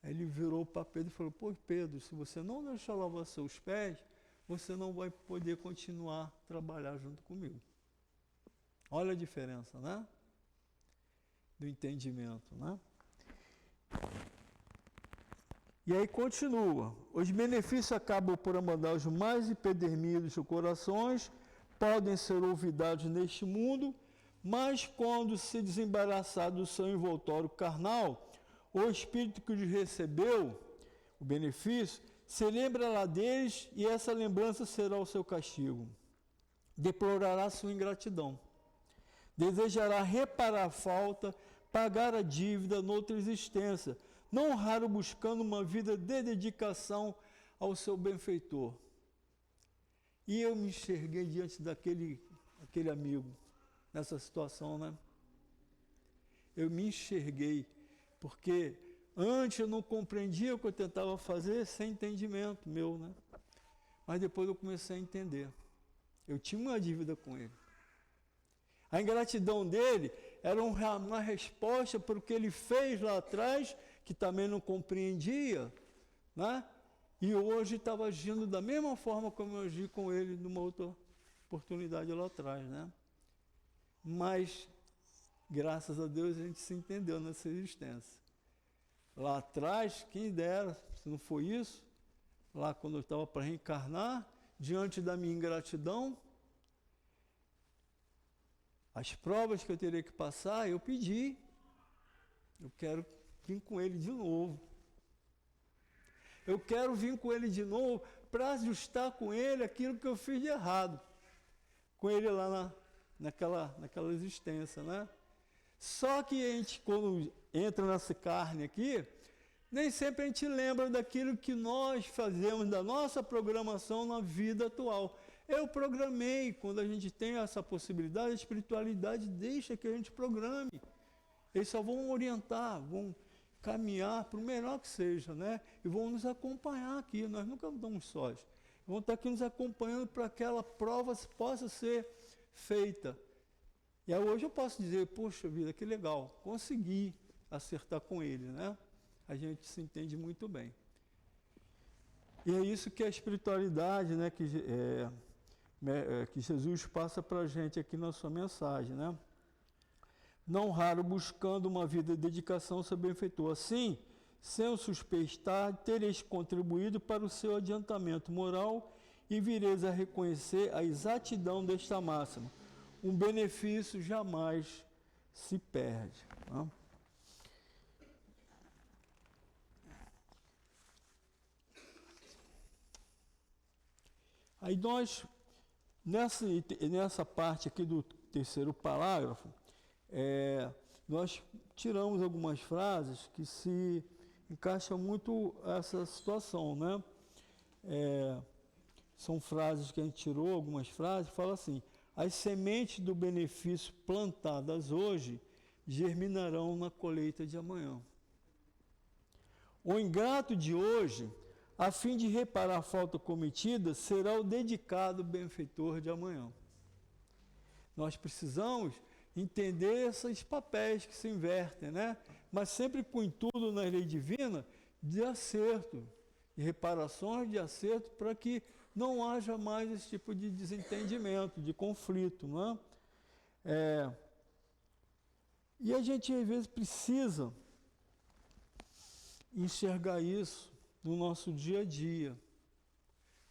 Aí ele virou para Pedro e falou: pô, Pedro, se você não deixar lavar seus pés, você não vai poder continuar a trabalhar junto comigo. Olha a diferença, né? Do entendimento, né? E aí continua: os benefícios acabam por amandar os mais empedernidos de corações, podem ser olvidados neste mundo, mas quando se desembaraçar do seu envoltório carnal, o espírito que os recebeu, o benefício, se lembra lá deles e essa lembrança será o seu castigo. Deplorará sua ingratidão. Desejará reparar a falta, pagar a dívida noutra existência, não raro buscando uma vida de dedicação ao seu benfeitor. E eu me enxerguei diante daquele amigo, nessa situação, né? Eu me enxerguei, porque antes eu não compreendia o que eu tentava fazer sem entendimento meu, né? Mas depois eu comecei a entender. Eu tinha uma dívida com ele. A ingratidão dele era uma resposta para o que ele fez lá atrás, que também não compreendia, né? E hoje estava agindo da mesma forma como eu agi com ele numa outra oportunidade lá atrás, né? Mas, graças a Deus, a gente se entendeu nessa existência. Lá atrás, quem dera, se não foi isso, lá quando eu estava para reencarnar, diante da minha ingratidão, as provas que eu teria que passar, eu pedi. Eu quero vir com ele de novo. Eu quero vir com ele de novo para ajustar com ele aquilo que eu fiz de errado. Com ele lá naquela existência, né? Só que a gente, quando entra nessa carne aqui, nem sempre a gente lembra daquilo que nós fazemos, da nossa programação na vida atual. Eu programei, quando a gente tem essa possibilidade, a espiritualidade deixa que a gente programe. Eles só vão orientar, vão caminhar para o melhor que seja, né? E vão nos acompanhar aqui, nós nunca estamos sós. Vão estar aqui nos acompanhando para que aquela prova possa ser feita. E aí hoje eu posso dizer: poxa vida, que legal, consegui acertar com ele, né? A gente se entende muito bem. E é isso que a espiritualidade, né, que Jesus passa para a gente aqui na sua mensagem, né? Não raro buscando uma vida de dedicação ao seu benfeitor. Assim, sem o suspeitar, tereis contribuído para o seu adiantamento moral e vireis a reconhecer a exatidão desta máxima. Um benefício jamais se perde. Né? Aí nós, nessa parte aqui do terceiro parágrafo, nós tiramos algumas frases que se encaixam muito essa situação, né? São frases que a gente tirou, algumas frases, fala assim: as sementes do benefício plantadas hoje germinarão na colheita de amanhã. O ingrato de hoje, a fim de reparar a falta cometida, será o dedicado benfeitor de amanhã. Nós precisamos entender esses papéis que se invertem, né? Mas sempre com o intuito na lei divina de acerto, de reparações, de acerto, para que não haja mais esse tipo de desentendimento, de conflito, não é? E a gente, às vezes, precisa enxergar isso no nosso dia a dia,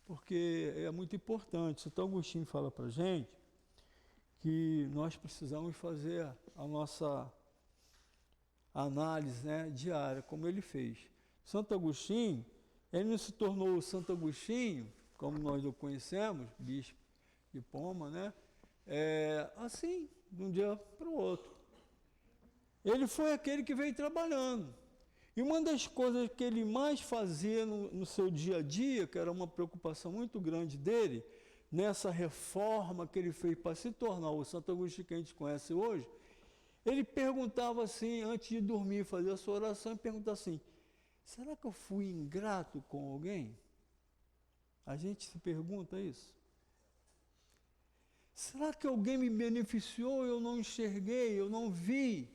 porque é muito importante. Santo Agostinho fala para a gente que nós precisamos fazer a nossa análise, né, diária, como ele fez. Santo Agostinho, ele não se tornou Santo Agostinho, como nós o conhecemos, bispo de Poma, né, assim, de um dia para o outro. Ele foi aquele que veio trabalhando. E uma das coisas que ele mais fazia no seu dia a dia, que era uma preocupação muito grande dele, nessa reforma que ele fez para se tornar o Santo Agostinho que a gente conhece hoje, ele perguntava assim, antes de dormir, fazer a sua oração, e perguntava assim: será que eu fui ingrato com alguém? A gente se pergunta isso. Será que alguém me beneficiou e eu não enxerguei, eu não vi?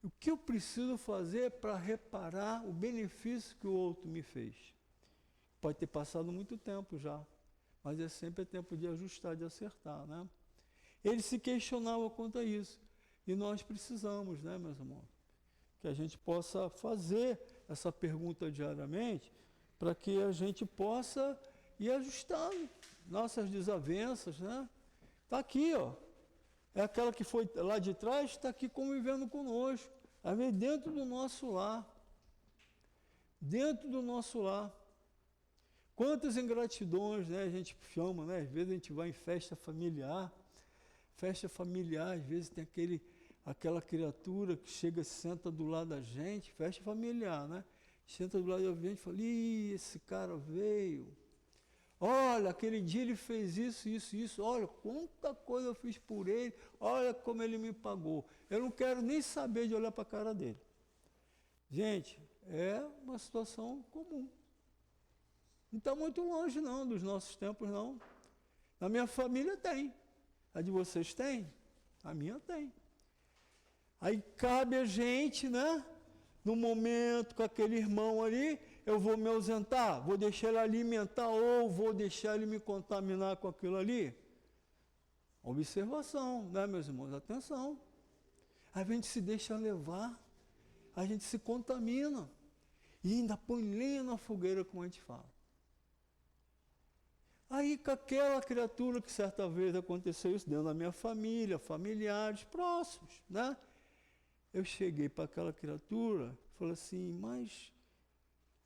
O que eu preciso fazer para reparar o benefício que o outro me fez? Pode ter passado muito tempo já, mas é sempre tempo de ajustar, de acertar, né? Ele se questionava quanto a isso. E nós precisamos, né, meus irmãos, que a gente possa fazer essa pergunta diariamente, para que a gente possa ir ajustando nossas desavenças, né? Está aqui, ó. É aquela que foi lá de trás, está aqui convivendo conosco. Às vezes dentro do nosso lar. Dentro do nosso lar. Quantas ingratidões, né, a gente chama, né? Às vezes a gente vai em festa familiar. Festa familiar, às vezes tem aquela criatura que chega e senta do lado da gente. Festa familiar, né? Senta do lado da gente e fala: ih, esse cara veio. Olha, aquele dia ele fez isso, isso, isso. Olha, quanta coisa eu fiz por ele. Olha como ele me pagou. Eu não quero nem saber de olhar para a cara dele. Gente, é uma situação comum. Não está muito longe, não, dos nossos tempos, não. Na minha família tem. A de vocês tem? A minha tem. Aí cabe a gente, né? No momento com aquele irmão ali, eu vou me ausentar, vou deixar ele alimentar ou vou deixar ele me contaminar com aquilo ali? Observação, né, meus irmãos? Atenção. A gente se deixa levar, a gente se contamina e ainda põe lenha na fogueira, como a gente fala. Aí com aquela criatura que certa vez aconteceu isso dentro da minha família, familiares próximos, né? Eu cheguei para aquela criatura e falei assim: mas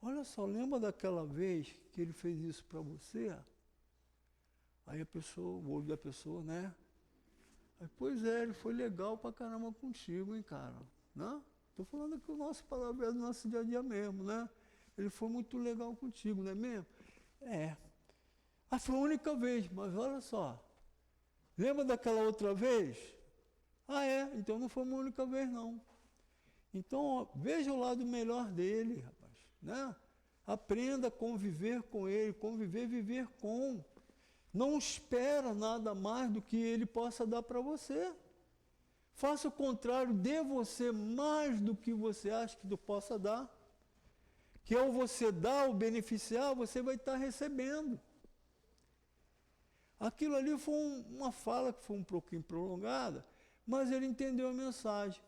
olha só, lembra daquela vez que ele fez isso para você? Aí a pessoa, o olho da pessoa, né? Aí, pois é, ele foi legal pra caramba contigo, hein, cara? Né? Estou falando aqui o nosso palavra do nosso dia a dia mesmo, né? Ele foi muito legal contigo, não é mesmo? É. Ah, foi a única vez, mas olha só. Lembra daquela outra vez? Ah, é? Então não foi uma única vez, não. Então, ó, veja o lado melhor dele, rapaz, né? Aprenda a conviver com ele, conviver, viver com. Não espera nada mais do que ele possa dar para você. Faça o contrário, dê você mais do que você acha que tu possa dar. Que ao você dar, o beneficiar, você vai estar recebendo. Aquilo ali foi uma fala que foi um pouquinho prolongada, mas ele entendeu a mensagem.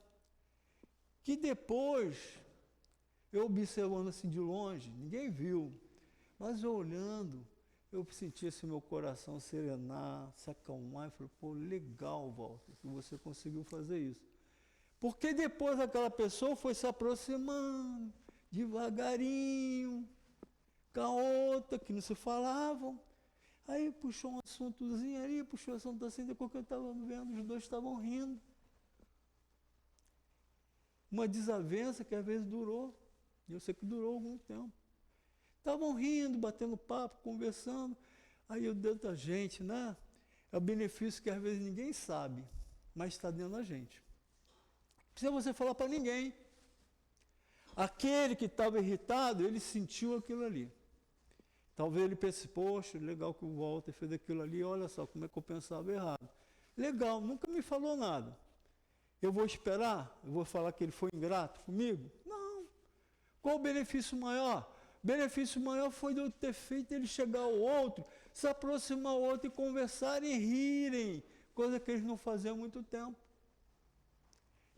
Que depois, eu observando assim de longe, ninguém viu, mas eu olhando, eu senti esse meu coração serenar, se acalmar, e falei: pô, legal, Walter, que você conseguiu fazer isso. Porque depois aquela pessoa foi se aproximando, devagarinho, com a outra, que não se falavam. Aí puxou um assuntozinho ali, puxou um assunto assim, depois que eu estava vendo, os dois estavam rindo. Uma desavença que às vezes durou, e eu sei que durou algum tempo. Estavam rindo, batendo papo, conversando. Aí eu dentro da gente, né? É o benefício que às vezes ninguém sabe, mas está dentro da gente. Não precisa você falar para ninguém. Aquele que estava irritado, ele sentiu aquilo ali. Talvez ele pense, poxa, legal que o Walter fez aquilo ali, olha só como é que eu pensava errado. Legal, nunca me falou nada. Eu vou esperar? Eu vou falar que ele foi ingrato comigo? Não. Qual o benefício maior? O benefício maior foi de eu ter feito ele chegar ao outro, se aproximar ao outro e conversarem e rirem, coisa que eles não faziam há muito tempo.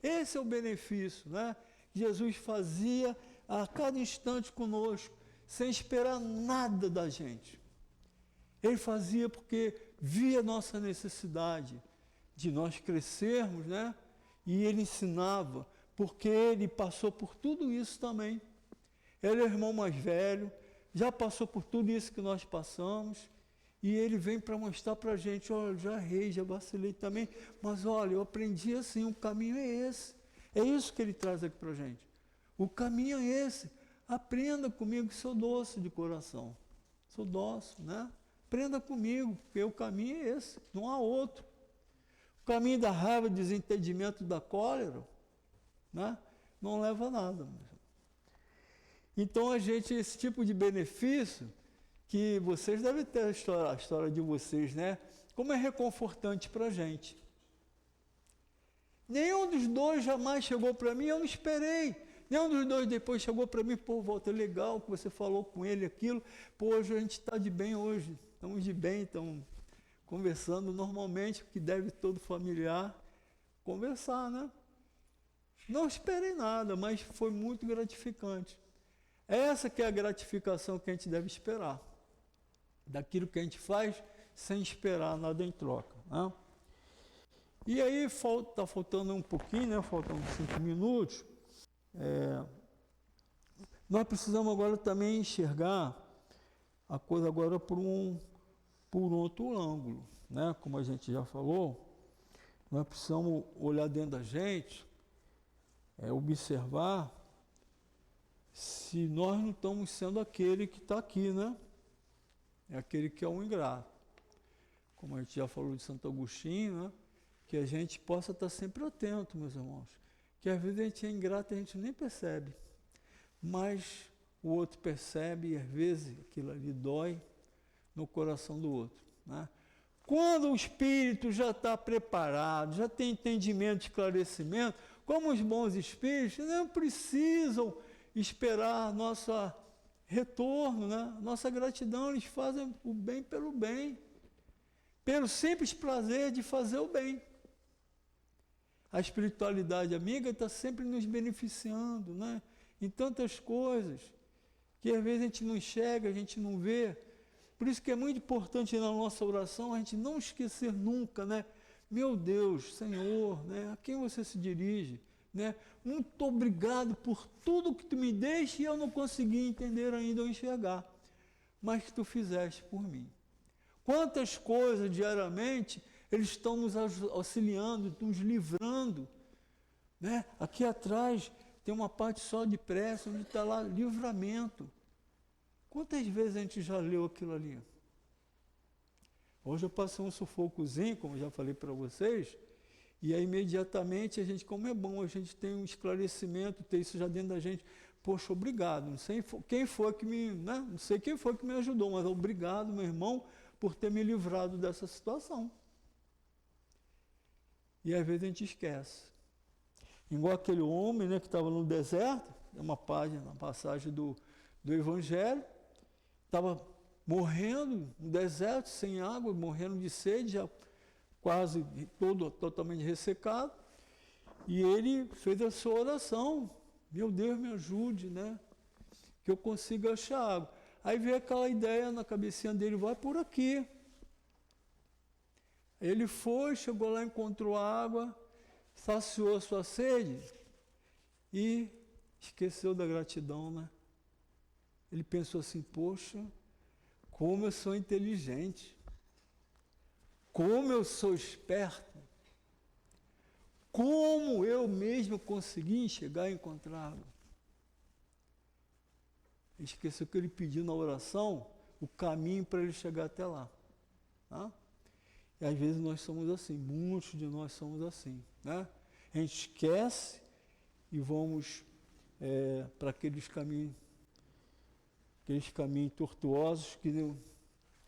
Esse é o benefício, né? Jesus fazia a cada instante conosco, sem esperar nada da gente. Ele fazia porque via nossa necessidade de nós crescermos, né? E ele ensinava, porque ele passou por tudo isso também. Ele é o irmão mais velho, já passou por tudo isso que nós passamos, e ele vem para mostrar para a gente, olha, já errei, já vacilei também, mas olha, eu aprendi assim, o caminho é esse. É isso que ele traz aqui para a gente. O caminho é esse. Aprenda comigo, que sou doce de coração. Sou dócil, né? Aprenda comigo, porque o caminho é esse, não há outro. O caminho da raiva, desentendimento, da cólera, né? Não leva a nada. Então, esse tipo de benefício, que vocês devem ter a história de vocês, né? Como é reconfortante para a gente. Nenhum dos dois jamais chegou para mim, eu não esperei. Nenhum dos dois depois chegou para mim, pô, Walter, legal que você falou com ele aquilo. Pô, hoje a gente está de bem hoje. Estamos de bem, estamos conversando normalmente, o que deve todo familiar conversar, né? Não esperei nada, mas foi muito gratificante. Essa que é a gratificação que a gente deve esperar. Daquilo que a gente faz sem esperar nada em troca, né? E aí está faltando um pouquinho, né? Faltam 5 minutos. Nós precisamos agora também enxergar a coisa agora por outro ângulo, né? Como a gente já falou, nós precisamos olhar dentro da gente, observar se nós não estamos sendo aquele que está aqui, né? É aquele que é um ingrato. Como a gente já falou de Santo Agostinho, né? Que a gente possa estar sempre atento, meus irmãos. Que às vezes a gente é ingrato e a gente nem percebe. Mas o outro percebe e às vezes aquilo ali dói no coração do outro, né? Quando o espírito já está preparado, já tem entendimento, esclarecimento, como os bons espíritos, não precisam esperar nosso retorno, né? Nossa gratidão, eles fazem o bem, pelo simples prazer de fazer o bem. A espiritualidade amiga está sempre nos beneficiando, né? Em tantas coisas que às vezes a gente não enxerga, a gente não vê. Por isso que é muito importante na nossa oração a gente não esquecer nunca, né? Meu Deus, Senhor, né? A quem você se dirige, né? Muito obrigado por tudo que tu me deste e eu não consegui entender ainda ou enxergar, mas que tu fizeste por mim. Quantas coisas diariamente eles estão nos auxiliando, nos livrando, né? Aqui atrás tem uma parte só de prece, onde está lá livramento. Quantas vezes a gente já leu aquilo ali? Hoje eu passei um sufocozinho, como eu já falei para vocês, e aí imediatamente a gente, como é bom, a gente tem um esclarecimento, ter isso já dentro da gente. Poxa, obrigado, não sei quem foi que me, né? Não sei quem foi que me ajudou, mas obrigado, meu irmão, por ter me livrado dessa situação. E às vezes a gente esquece. Igual aquele homem, né, que estava no deserto, é uma passagem do Evangelho, estava morrendo no deserto, sem água, morrendo de sede, já quase totalmente ressecado, e ele fez a sua oração, meu Deus, me ajude, né, que eu consiga achar água. Aí veio aquela ideia na cabecinha dele, vai por aqui. Ele foi, chegou lá, encontrou água, saciou a sua sede e esqueceu da gratidão, né? Ele pensou assim, poxa, como eu sou inteligente, como eu sou esperto, como eu mesmo consegui chegar e encontrá-lo. Esqueceu que ele pediu na oração o caminho para ele chegar até lá. Tá? E às vezes nós somos assim, muitos de nós somos assim. Né? A gente esquece e vamos para aqueles caminhos tortuosos, que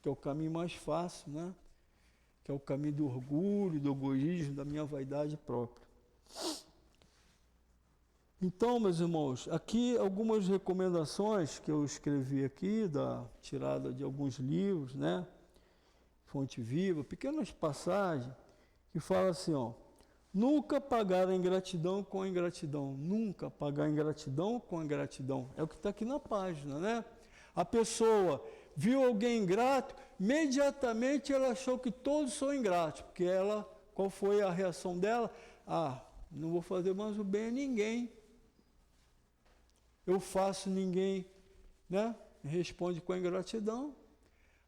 é o caminho mais fácil, né? Que é o caminho do orgulho, do egoísmo, da minha vaidade própria. Então, meus irmãos, aqui algumas recomendações que eu escrevi aqui, tirada de alguns livros, né? Fonte Viva, pequenas passagens, que falam assim, ó, nunca pagar a ingratidão com a ingratidão, nunca pagar a ingratidão com a ingratidão. É o que está aqui na página, né? A pessoa viu alguém ingrato, imediatamente ela achou que todos são ingratos, porque qual foi a reação dela? Não vou fazer mais o bem a ninguém. Eu faço, ninguém, né? Responde com a ingratidão.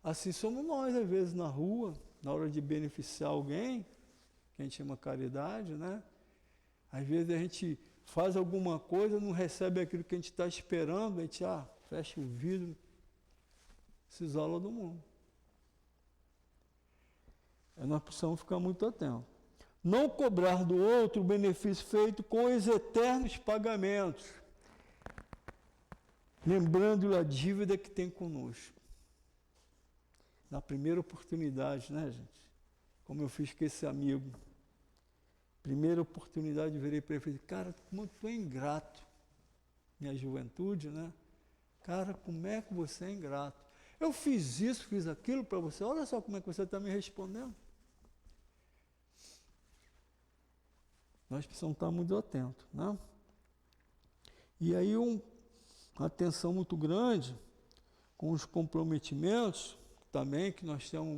Assim somos nós, às vezes, na rua, na hora de beneficiar alguém, que a gente chama caridade, né? Às vezes a gente faz alguma coisa, não recebe aquilo que a gente está esperando, a gente fecha o vidro, se isola do mundo. Nós precisamos ficar muito atentos. Não cobrar do outro o benefício feito com os eternos pagamentos, lembrando-lhe a dívida que tem conosco. Na primeira oportunidade, né, gente? Como eu fiz com esse amigo. Primeira oportunidade, virei para ele e falei, cara, como tu é ingrato. Minha juventude, né? Cara, como é que você é ingrato? Eu fiz isso, fiz aquilo para você, olha só como é que você está me respondendo. Nós precisamos estar muito atentos, né? E aí uma atenção muito grande com os comprometimentos, também que nós temos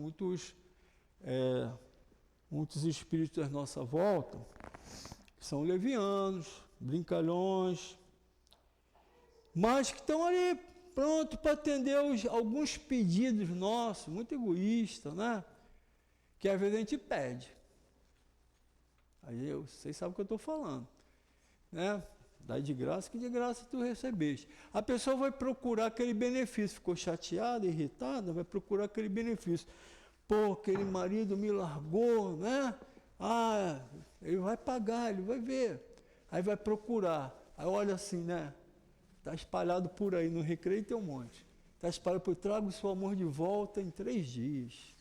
muitos espíritos à nossa volta, que são levianos, brincalhões, mas que estão ali pronto para atender alguns pedidos nossos, muito egoístas, né? Que às vezes a gente pede. Aí vocês sabem o que eu estou falando, né? Dá de graça que de graça tu recebeste. A pessoa vai procurar aquele benefício, ficou chateada, irritada, vai procurar aquele benefício. Pô, aquele marido me largou, né? Ele vai pagar, ele vai ver. Aí vai procurar. Aí olha assim, né? Está espalhado por aí, no Recreio tem um monte. Está espalhado por aí, traga o seu amor de volta em 3 dias.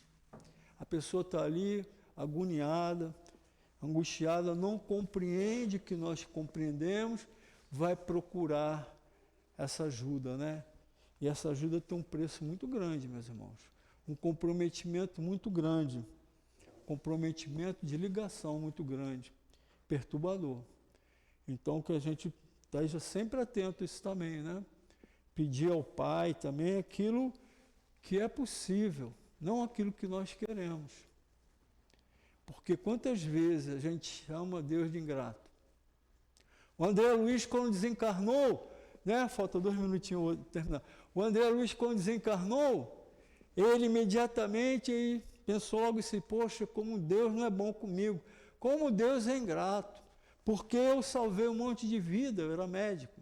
A pessoa está ali, agoniada, angustiada, não compreende o que nós compreendemos, vai procurar essa ajuda, né? E essa ajuda tem um preço muito grande, meus irmãos. Um comprometimento muito grande. Comprometimento de ligação muito grande. Perturbador. Então, que a gente esteja sempre atento a isso também, né? Pedir ao Pai também aquilo que é possível, não aquilo que nós queremos. Porque quantas vezes a gente chama Deus de ingrato? O André Luiz, quando desencarnou, né? Falta 2 minutinhos para terminar. O André Luiz, quando desencarnou, ele imediatamente pensou logo assim, poxa, como Deus não é bom comigo, como Deus é ingrato, porque eu salvei um monte de vida, eu era médico.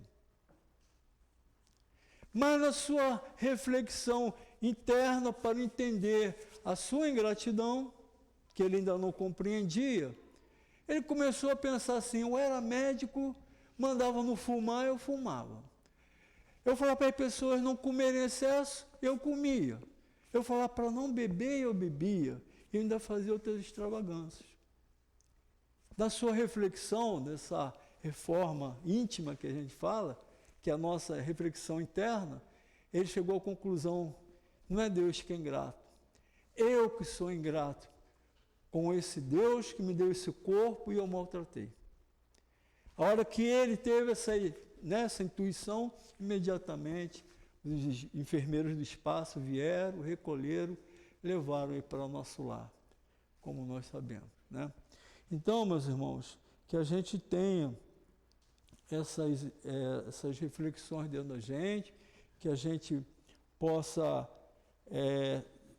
Mas na sua reflexão interna para entender a sua ingratidão, que ele ainda não compreendia, ele começou a pensar assim, eu era médico, mandava não fumar, eu fumava. Eu falava para as pessoas não comerem excesso, eu comia. Eu falava para não beber, eu bebia. E ainda fazia outras extravagâncias. Na sua reflexão, dessa reforma íntima que a gente fala, que é a nossa reflexão interna, ele chegou à conclusão, não é Deus que é ingrato. Eu que sou ingrato com esse Deus que me deu esse corpo e eu maltratei. A hora que ele teve essa intuição, imediatamente os enfermeiros do espaço vieram, recolheram, levaram ele para o nosso lar, como nós sabemos, né? Então, meus irmãos, que a gente tenha essas reflexões dentro da gente, que a gente possa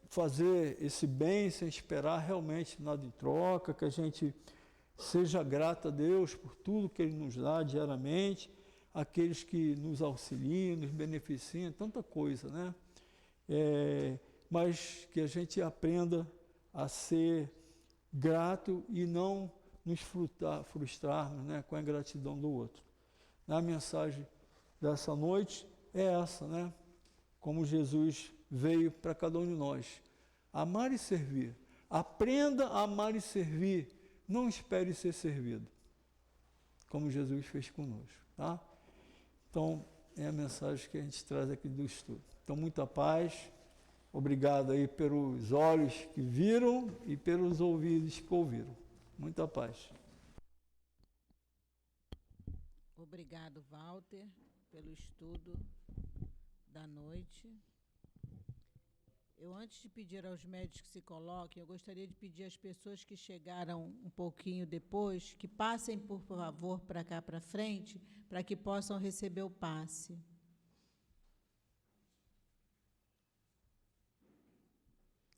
fazer esse bem sem esperar realmente nada em troca, que a gente seja grato a Deus por tudo que Ele nos dá diariamente, aqueles que nos auxiliam, nos beneficiam, tanta coisa, né? Mas que a gente aprenda a ser grato e não nos frustrarmos, né, com a ingratidão do outro. A mensagem dessa noite é essa, né? Como Jesus veio para cada um de nós. Amar e servir. Aprenda a amar e servir. Não espere ser servido. Como Jesus fez conosco, tá? Então, é a mensagem que a gente traz aqui do estudo. Então, muita paz. Obrigado aí pelos olhos que viram e pelos ouvidos que ouviram. Muita paz. Obrigado, Walter, pelo estudo da noite. Antes de pedir aos médios que se coloquem, eu gostaria de pedir às pessoas que chegaram um pouquinho depois, que passem, por favor, para cá, para frente, para que possam receber o passe.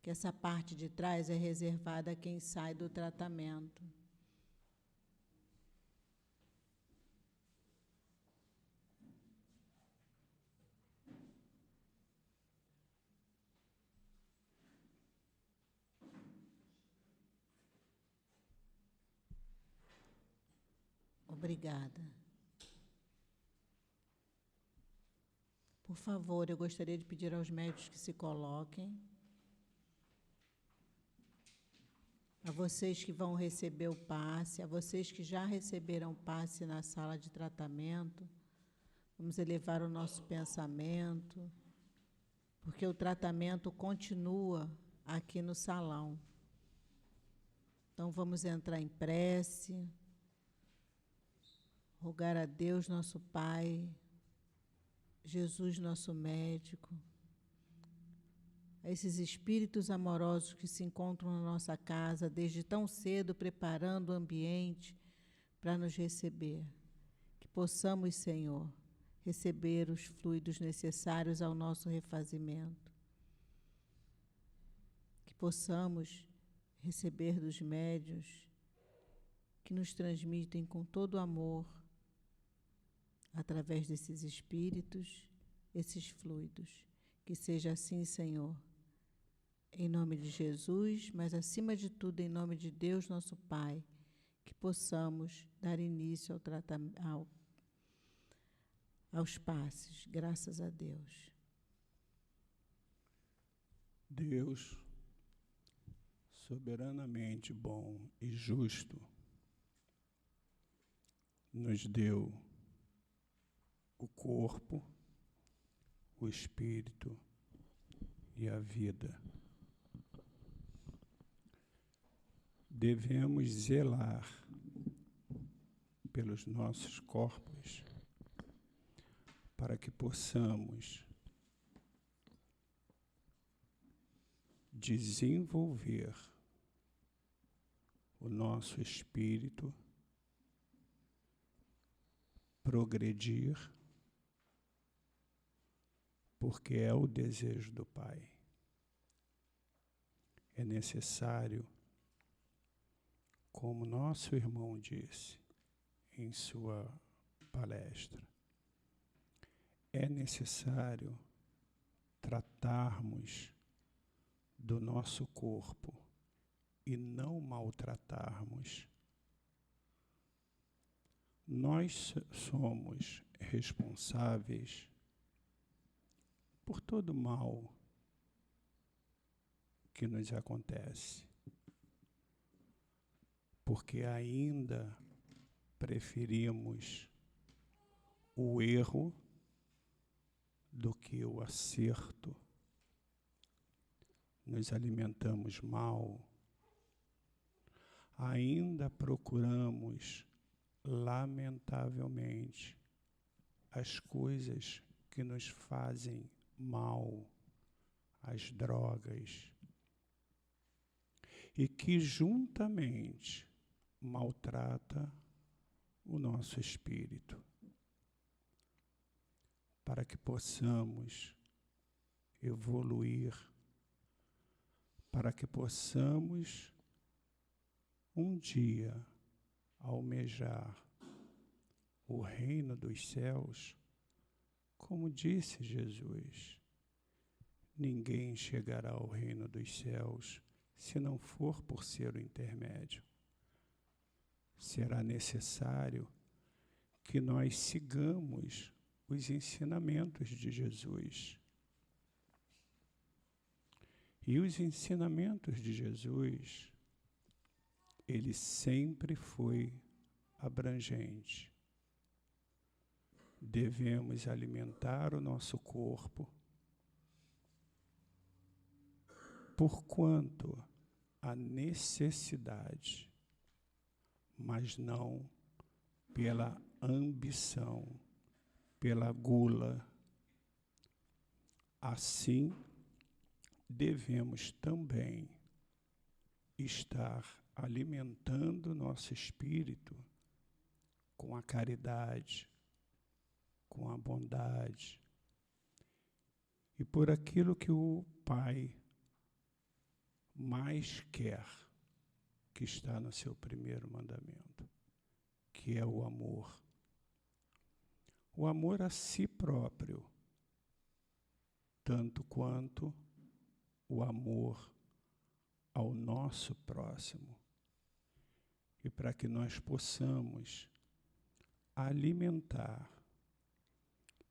Que essa parte de trás é reservada a quem sai do tratamento. Obrigada. Por favor, eu gostaria de pedir aos médicos que se coloquem. A vocês que vão receber o passe, a vocês que já receberam o passe na sala de tratamento, vamos elevar o nosso pensamento, porque o tratamento continua aqui no salão. Então, vamos entrar em prece, rogar a Deus, nosso Pai, Jesus, nosso médico, a esses espíritos amorosos que se encontram na nossa casa desde tão cedo, preparando o ambiente para nos receber. Que possamos, Senhor, receber os fluidos necessários ao nosso refazimento. Que possamos receber dos médiuns que nos transmitem com todo amor, através desses espíritos, esses fluidos. Que seja assim, Senhor, em nome de Jesus, mas acima de tudo em nome de Deus, nosso Pai, que possamos dar início ao tratamento, aos passes, graças a Deus. Deus, soberanamente bom e justo, nos deu o corpo, o espírito e a vida. Devemos zelar pelos nossos corpos para que possamos desenvolver o nosso espírito, progredir, porque é o desejo do Pai. É necessário, como nosso irmão disse em sua palestra, é necessário tratarmos do nosso corpo e não maltratarmos. Nós somos responsáveis por todo mal que nos acontece, porque ainda preferimos o erro do que o acerto. Nos alimentamos mal, ainda procuramos, lamentavelmente, as coisas que nos fazem mal, as drogas, e que juntamente maltrata o nosso espírito, para que possamos evoluir para que possamos um dia almejar o reino dos céus, como disse Jesus, ninguém chegará ao reino dos céus se não for por ser o intermédio. Será necessário que nós sigamos os ensinamentos de Jesus. E os ensinamentos de Jesus, ele sempre foi abrangente. Devemos alimentar o nosso corpo, porquanto a necessidade, mas não pela ambição, pela gula. Assim, devemos também estar alimentando nosso espírito com a caridade, com a bondade e por aquilo que o Pai mais quer, que está no seu primeiro mandamento, que é o amor. O amor a si próprio, tanto quanto o amor ao nosso próximo. E para que nós possamos alimentar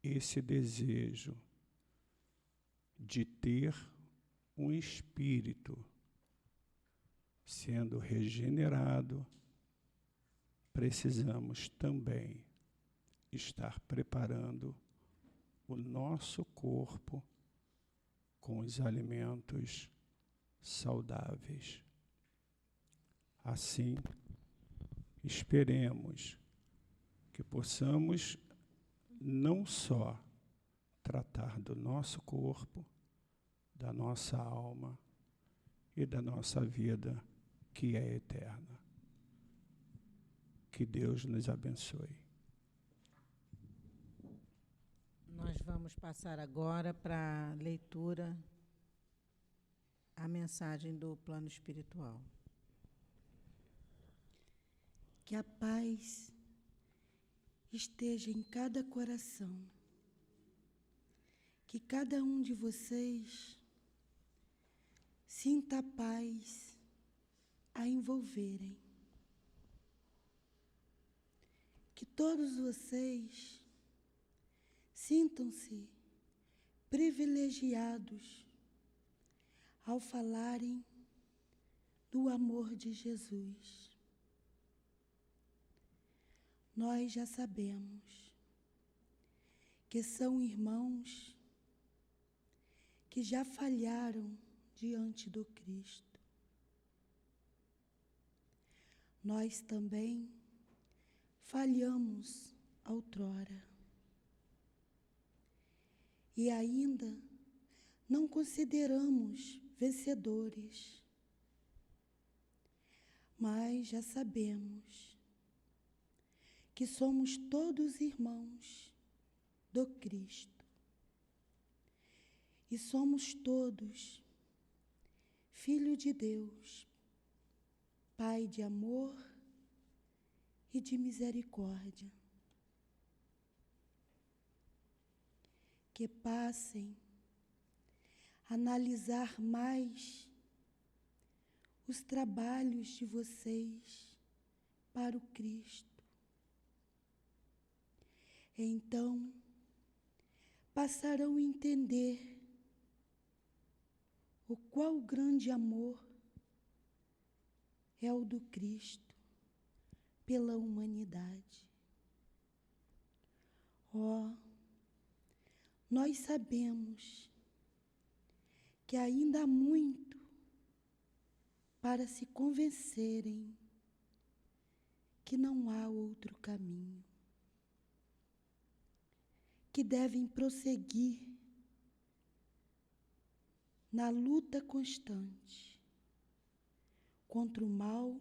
esse desejo de ter um espírito sendo regenerado, precisamos também estar preparando o nosso corpo com os alimentos saudáveis. Assim, esperemos que possamos não só tratar do nosso corpo, da nossa alma e da nossa vida, que é eterna. Que Deus nos abençoe. Nós vamos passar agora para a leitura, a mensagem do plano espiritual. Que a paz esteja em cada coração. Que cada um de vocês sinta a paz a envolverem. Que todos vocês sintam-se privilegiados ao falarem do amor de Jesus. Nós já sabemos que são irmãos que já falharam diante do Cristo. Nós também falhamos outrora. E ainda não consideramos vencedores. Mas já sabemos que somos todos irmãos do Cristo. E somos todos filho de Deus, Pai de amor e de misericórdia. Que passem a analisar mais os trabalhos de vocês para o Cristo. Então, passarão a entender o qual grande amor é o do Cristo pela humanidade. Nós sabemos que ainda há muito para se convencerem que não há outro caminho, que devem prosseguir na luta constante contra o mal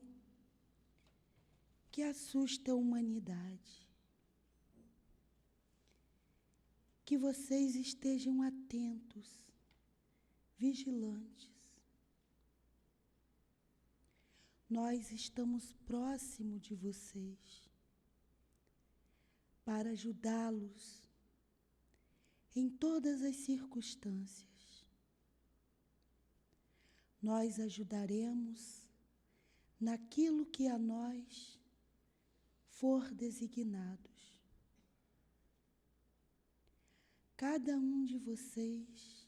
que assusta a humanidade. Que vocês estejam atentos, vigilantes, nós estamos próximo de vocês para ajudá-los em todas as circunstâncias. Nós ajudaremos naquilo que a nós for designados. Cada um de vocês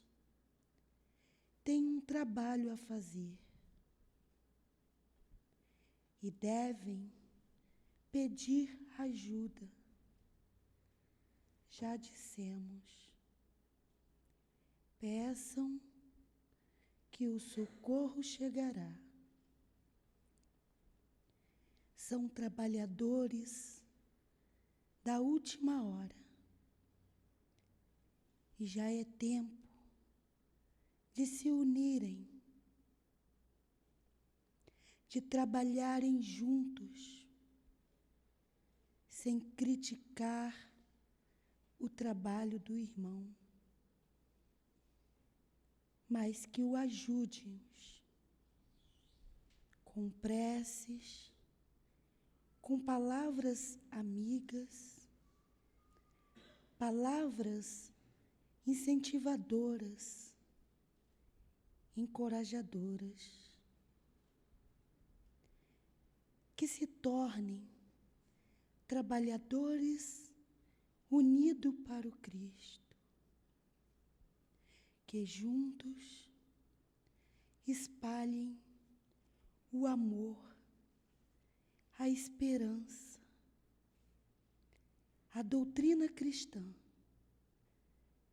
tem um trabalho a fazer e devem pedir ajuda. Já dissemos, peçam que o socorro chegará. São trabalhadores da última hora e já é tempo de se unirem, de trabalharem juntos, sem criticar o trabalho do irmão, mas que o ajude com preces, com palavras amigas, palavras incentivadoras, encorajadoras, que se tornem trabalhadores unidos para o Cristo, que juntos espalhem o amor, a esperança, a doutrina cristã,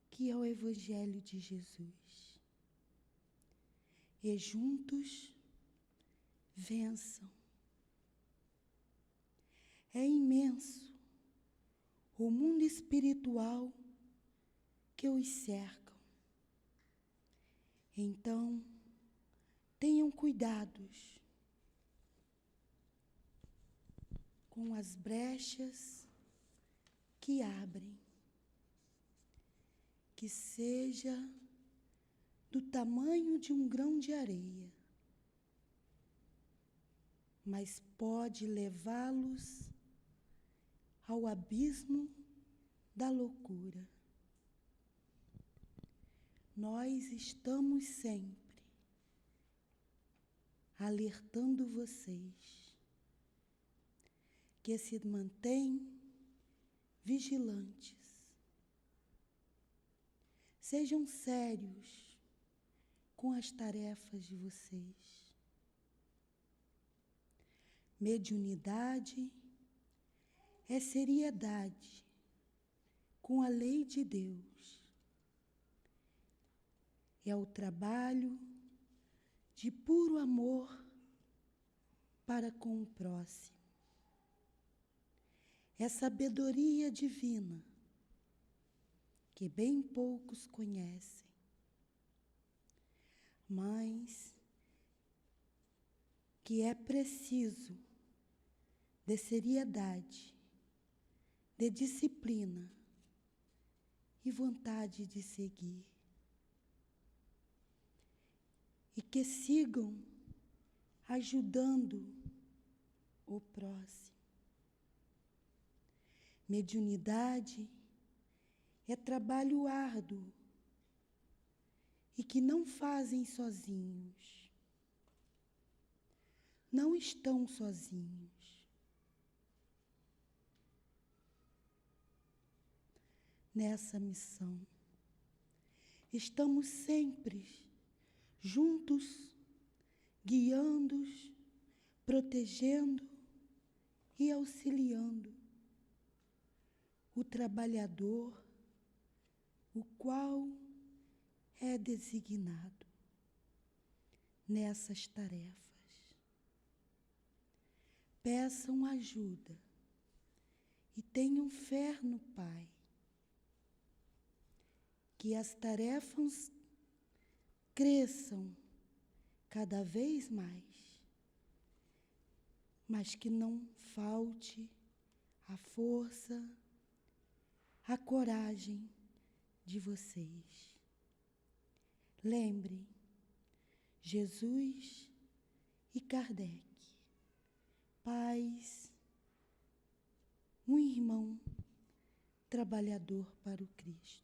que é o Evangelho de Jesus. E juntos vençam. É imenso o mundo espiritual que os cercam. Então, tenham cuidados com as brechas que abrem, que seja do tamanho de um grão de areia, mas pode levá-los ao abismo da loucura. Nós estamos sempre alertando vocês que se mantêm vigilantes. Sejam sérios com as tarefas de vocês. Mediunidade é seriedade com a lei de Deus. É o trabalho de puro amor para com o próximo. É sabedoria divina que bem poucos conhecem, mas que é preciso de seriedade, de disciplina e vontade de seguir. E que sigam ajudando o próximo. Mediunidade é trabalho árduo e que não fazem sozinhos. Não estão sozinhos. Nessa missão, estamos sempre juntos, guiando, protegendo e auxiliando o trabalhador, o qual é designado nessas tarefas. Peçam ajuda e tenham fé no Pai, que as tarefas cresçam cada vez mais, mas que não falte a força, a coragem de vocês. Lembrem, Jesus e Kardec paz, um irmão trabalhador para o Cristo.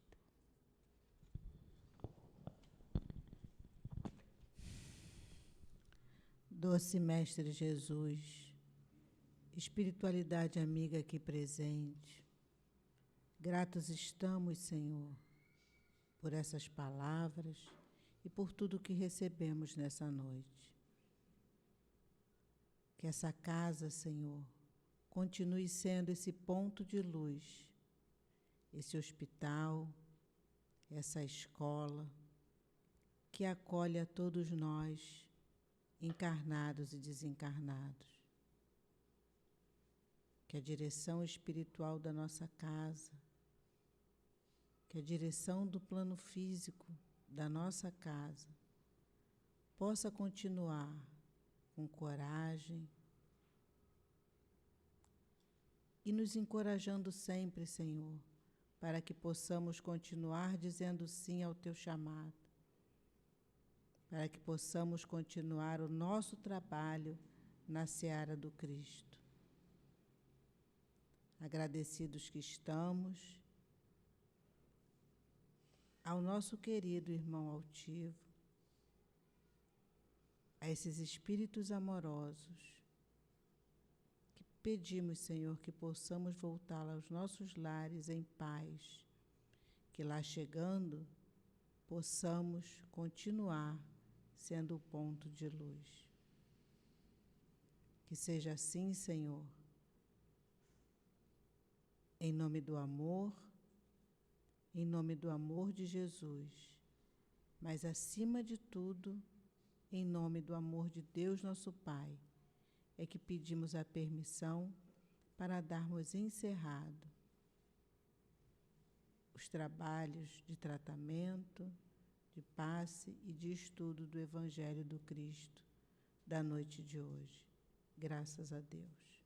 Doce Mestre Jesus, espiritualidade amiga aqui presente, gratos estamos, Senhor, por essas palavras e por tudo que recebemos nessa noite. Que essa casa, Senhor, continue sendo esse ponto de luz, esse hospital, essa escola, que acolhe a todos nós, encarnados e desencarnados. Que a direção espiritual da nossa casa, que a direção do plano físico da nossa casa possa continuar com coragem e nos encorajando sempre, Senhor, para que possamos continuar dizendo sim ao Teu chamado, para que possamos continuar o nosso trabalho na seara do Cristo. Agradecidos que estamos ao nosso querido irmão altivo, a esses espíritos amorosos, que pedimos, Senhor, que possamos voltar aos nossos lares em paz, que lá chegando possamos continuar sendo o ponto de luz. Que seja assim, Senhor, em nome do amor de Jesus, mas acima de tudo, em nome do amor de Deus nosso Pai, é que pedimos a permissão para darmos encerrado os trabalhos de tratamento, de passe e de estudo do Evangelho do Cristo da noite de hoje. Graças a Deus.